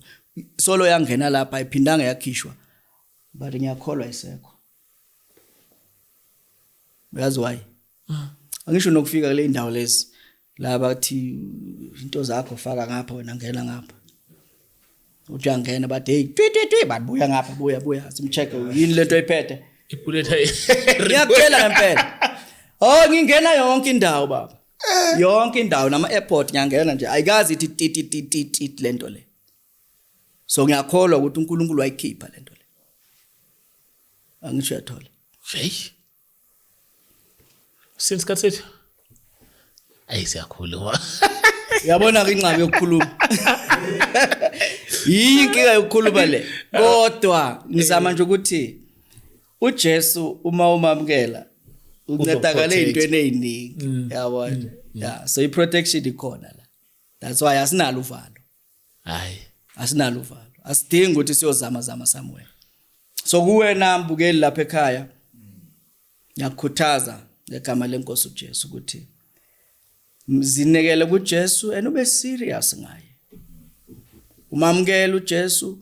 solo yangena lapha iphindanga yakhishwa but ngiyakholwa isekho uyazi why angisho nokufika kule indawo lezi la bathi into zakho faka ngapha wena ngena ngapha uthi uyangena bathi hey twi babuya ngapha buya simcheke yini lento oyiphethe ibullet ngiyakela ngempela ngingena yonke indawo baba yonke indawo nama airport ngiyangena nje ayikazi ithi lento le so ngiyakholwa ukuthi uNkulunkulu wayikhipha lento le angisho yathola hey since kasethi ayisiyakhuluma uyabona ke incaba yokukhuluma Yinkinga yokukhuluma le. Kodwa ngizama nje ukuthi uJesu uma umamkela uncedakala ezintweni eziningi. Yabona. Yeah, so iprotection ikhona la. That's why asinalo uvalo. Hayi. Asinalo uvalo. Asidingi ukuthi siyozama somewhere. So kuwena mbukeli lapha ekhaya ngiyakukhuthaza ngegama lenkosi uJesu ukuthi mzinekele kuJesu and ube serious ngaye. Umamkele uJesu,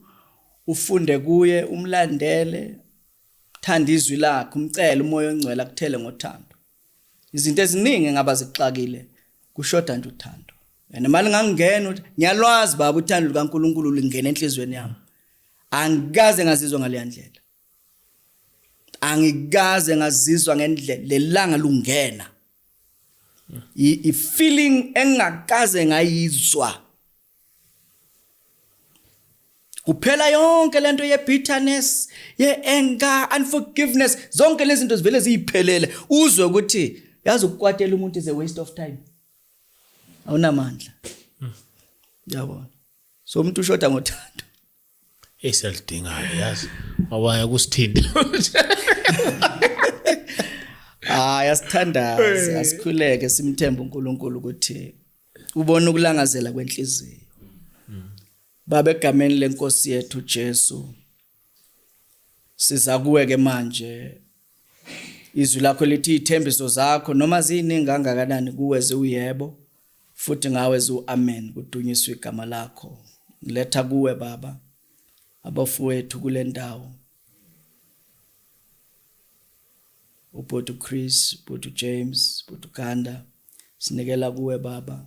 ufunde kuye, umlandele, thanda izwi lakhe, umcele umoya ongcwele akuthele ngothando. Izinto eziningi ngaba zixakile kushoda nje uthando. And mali ngangena uthi ngiyalwazi baba uthando likaNkuluNkulu lingena enhlizweni yami. Angikaze ngazizwa ngale ndlela. Angikaze ngazizwa ngendlela lelanga lungena. I-feeling engakaze ngayizwa. Kuphela yonke lento ye-bitterness, ye-anger, unforgiveness, zonke lezi zinto zivele ziyiphelele. Uzwe ukuthi yazi ukukwatela umuntu is a waste of time. Awunamandla. Yabona. So umuntu ushoda ngothando. Eselidingayo yazi. Awaya kusithindi. Asithandaze, asikhuleke simthembe uNkulunkulu ukuthi ubone ukulangazela kwenhliziyo. Baba egameni lenkosi yethu Jesu siza kuwe ke manje izwi lakho lithi ithembiso zakho noma ziningi kangakanani kuwe ziuyebo futhi ngawe ziuamen kudunyiswe igama lakho. Letha kuwe baba abafowethu kule ndawo. Ubhuti Chris, ubhuti James, ubhuti Kanda sinikela kuwe baba.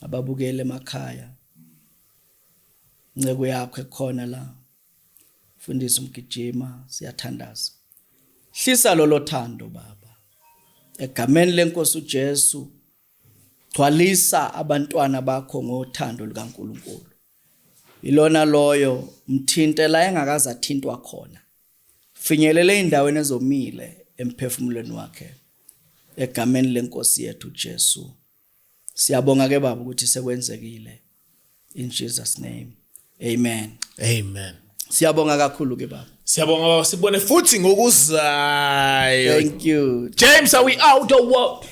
Ababukele emakhaya. Nceke yakho ekhona la. Fundisa umgijima siyathandaza. Hlisa lolo thando baba. Egameni lenkosi uJesu gcwalisa abantwana bakho ngothando likaNkuluNkulu. Ilona loyo mthintela engakaza thintwa khona. Finyelele indaweni ezomile emphefumulweni wakhe. Egameni lenkosi yethu Jesu. Siyabonga ke baba ukuthi sekwenzekile. In Jesus name. Amen. Amen. Siyabonga kakhulu ke baba. Siyabonga baba sibone futhi ngokuzayo. Thank you. James, are we out or what?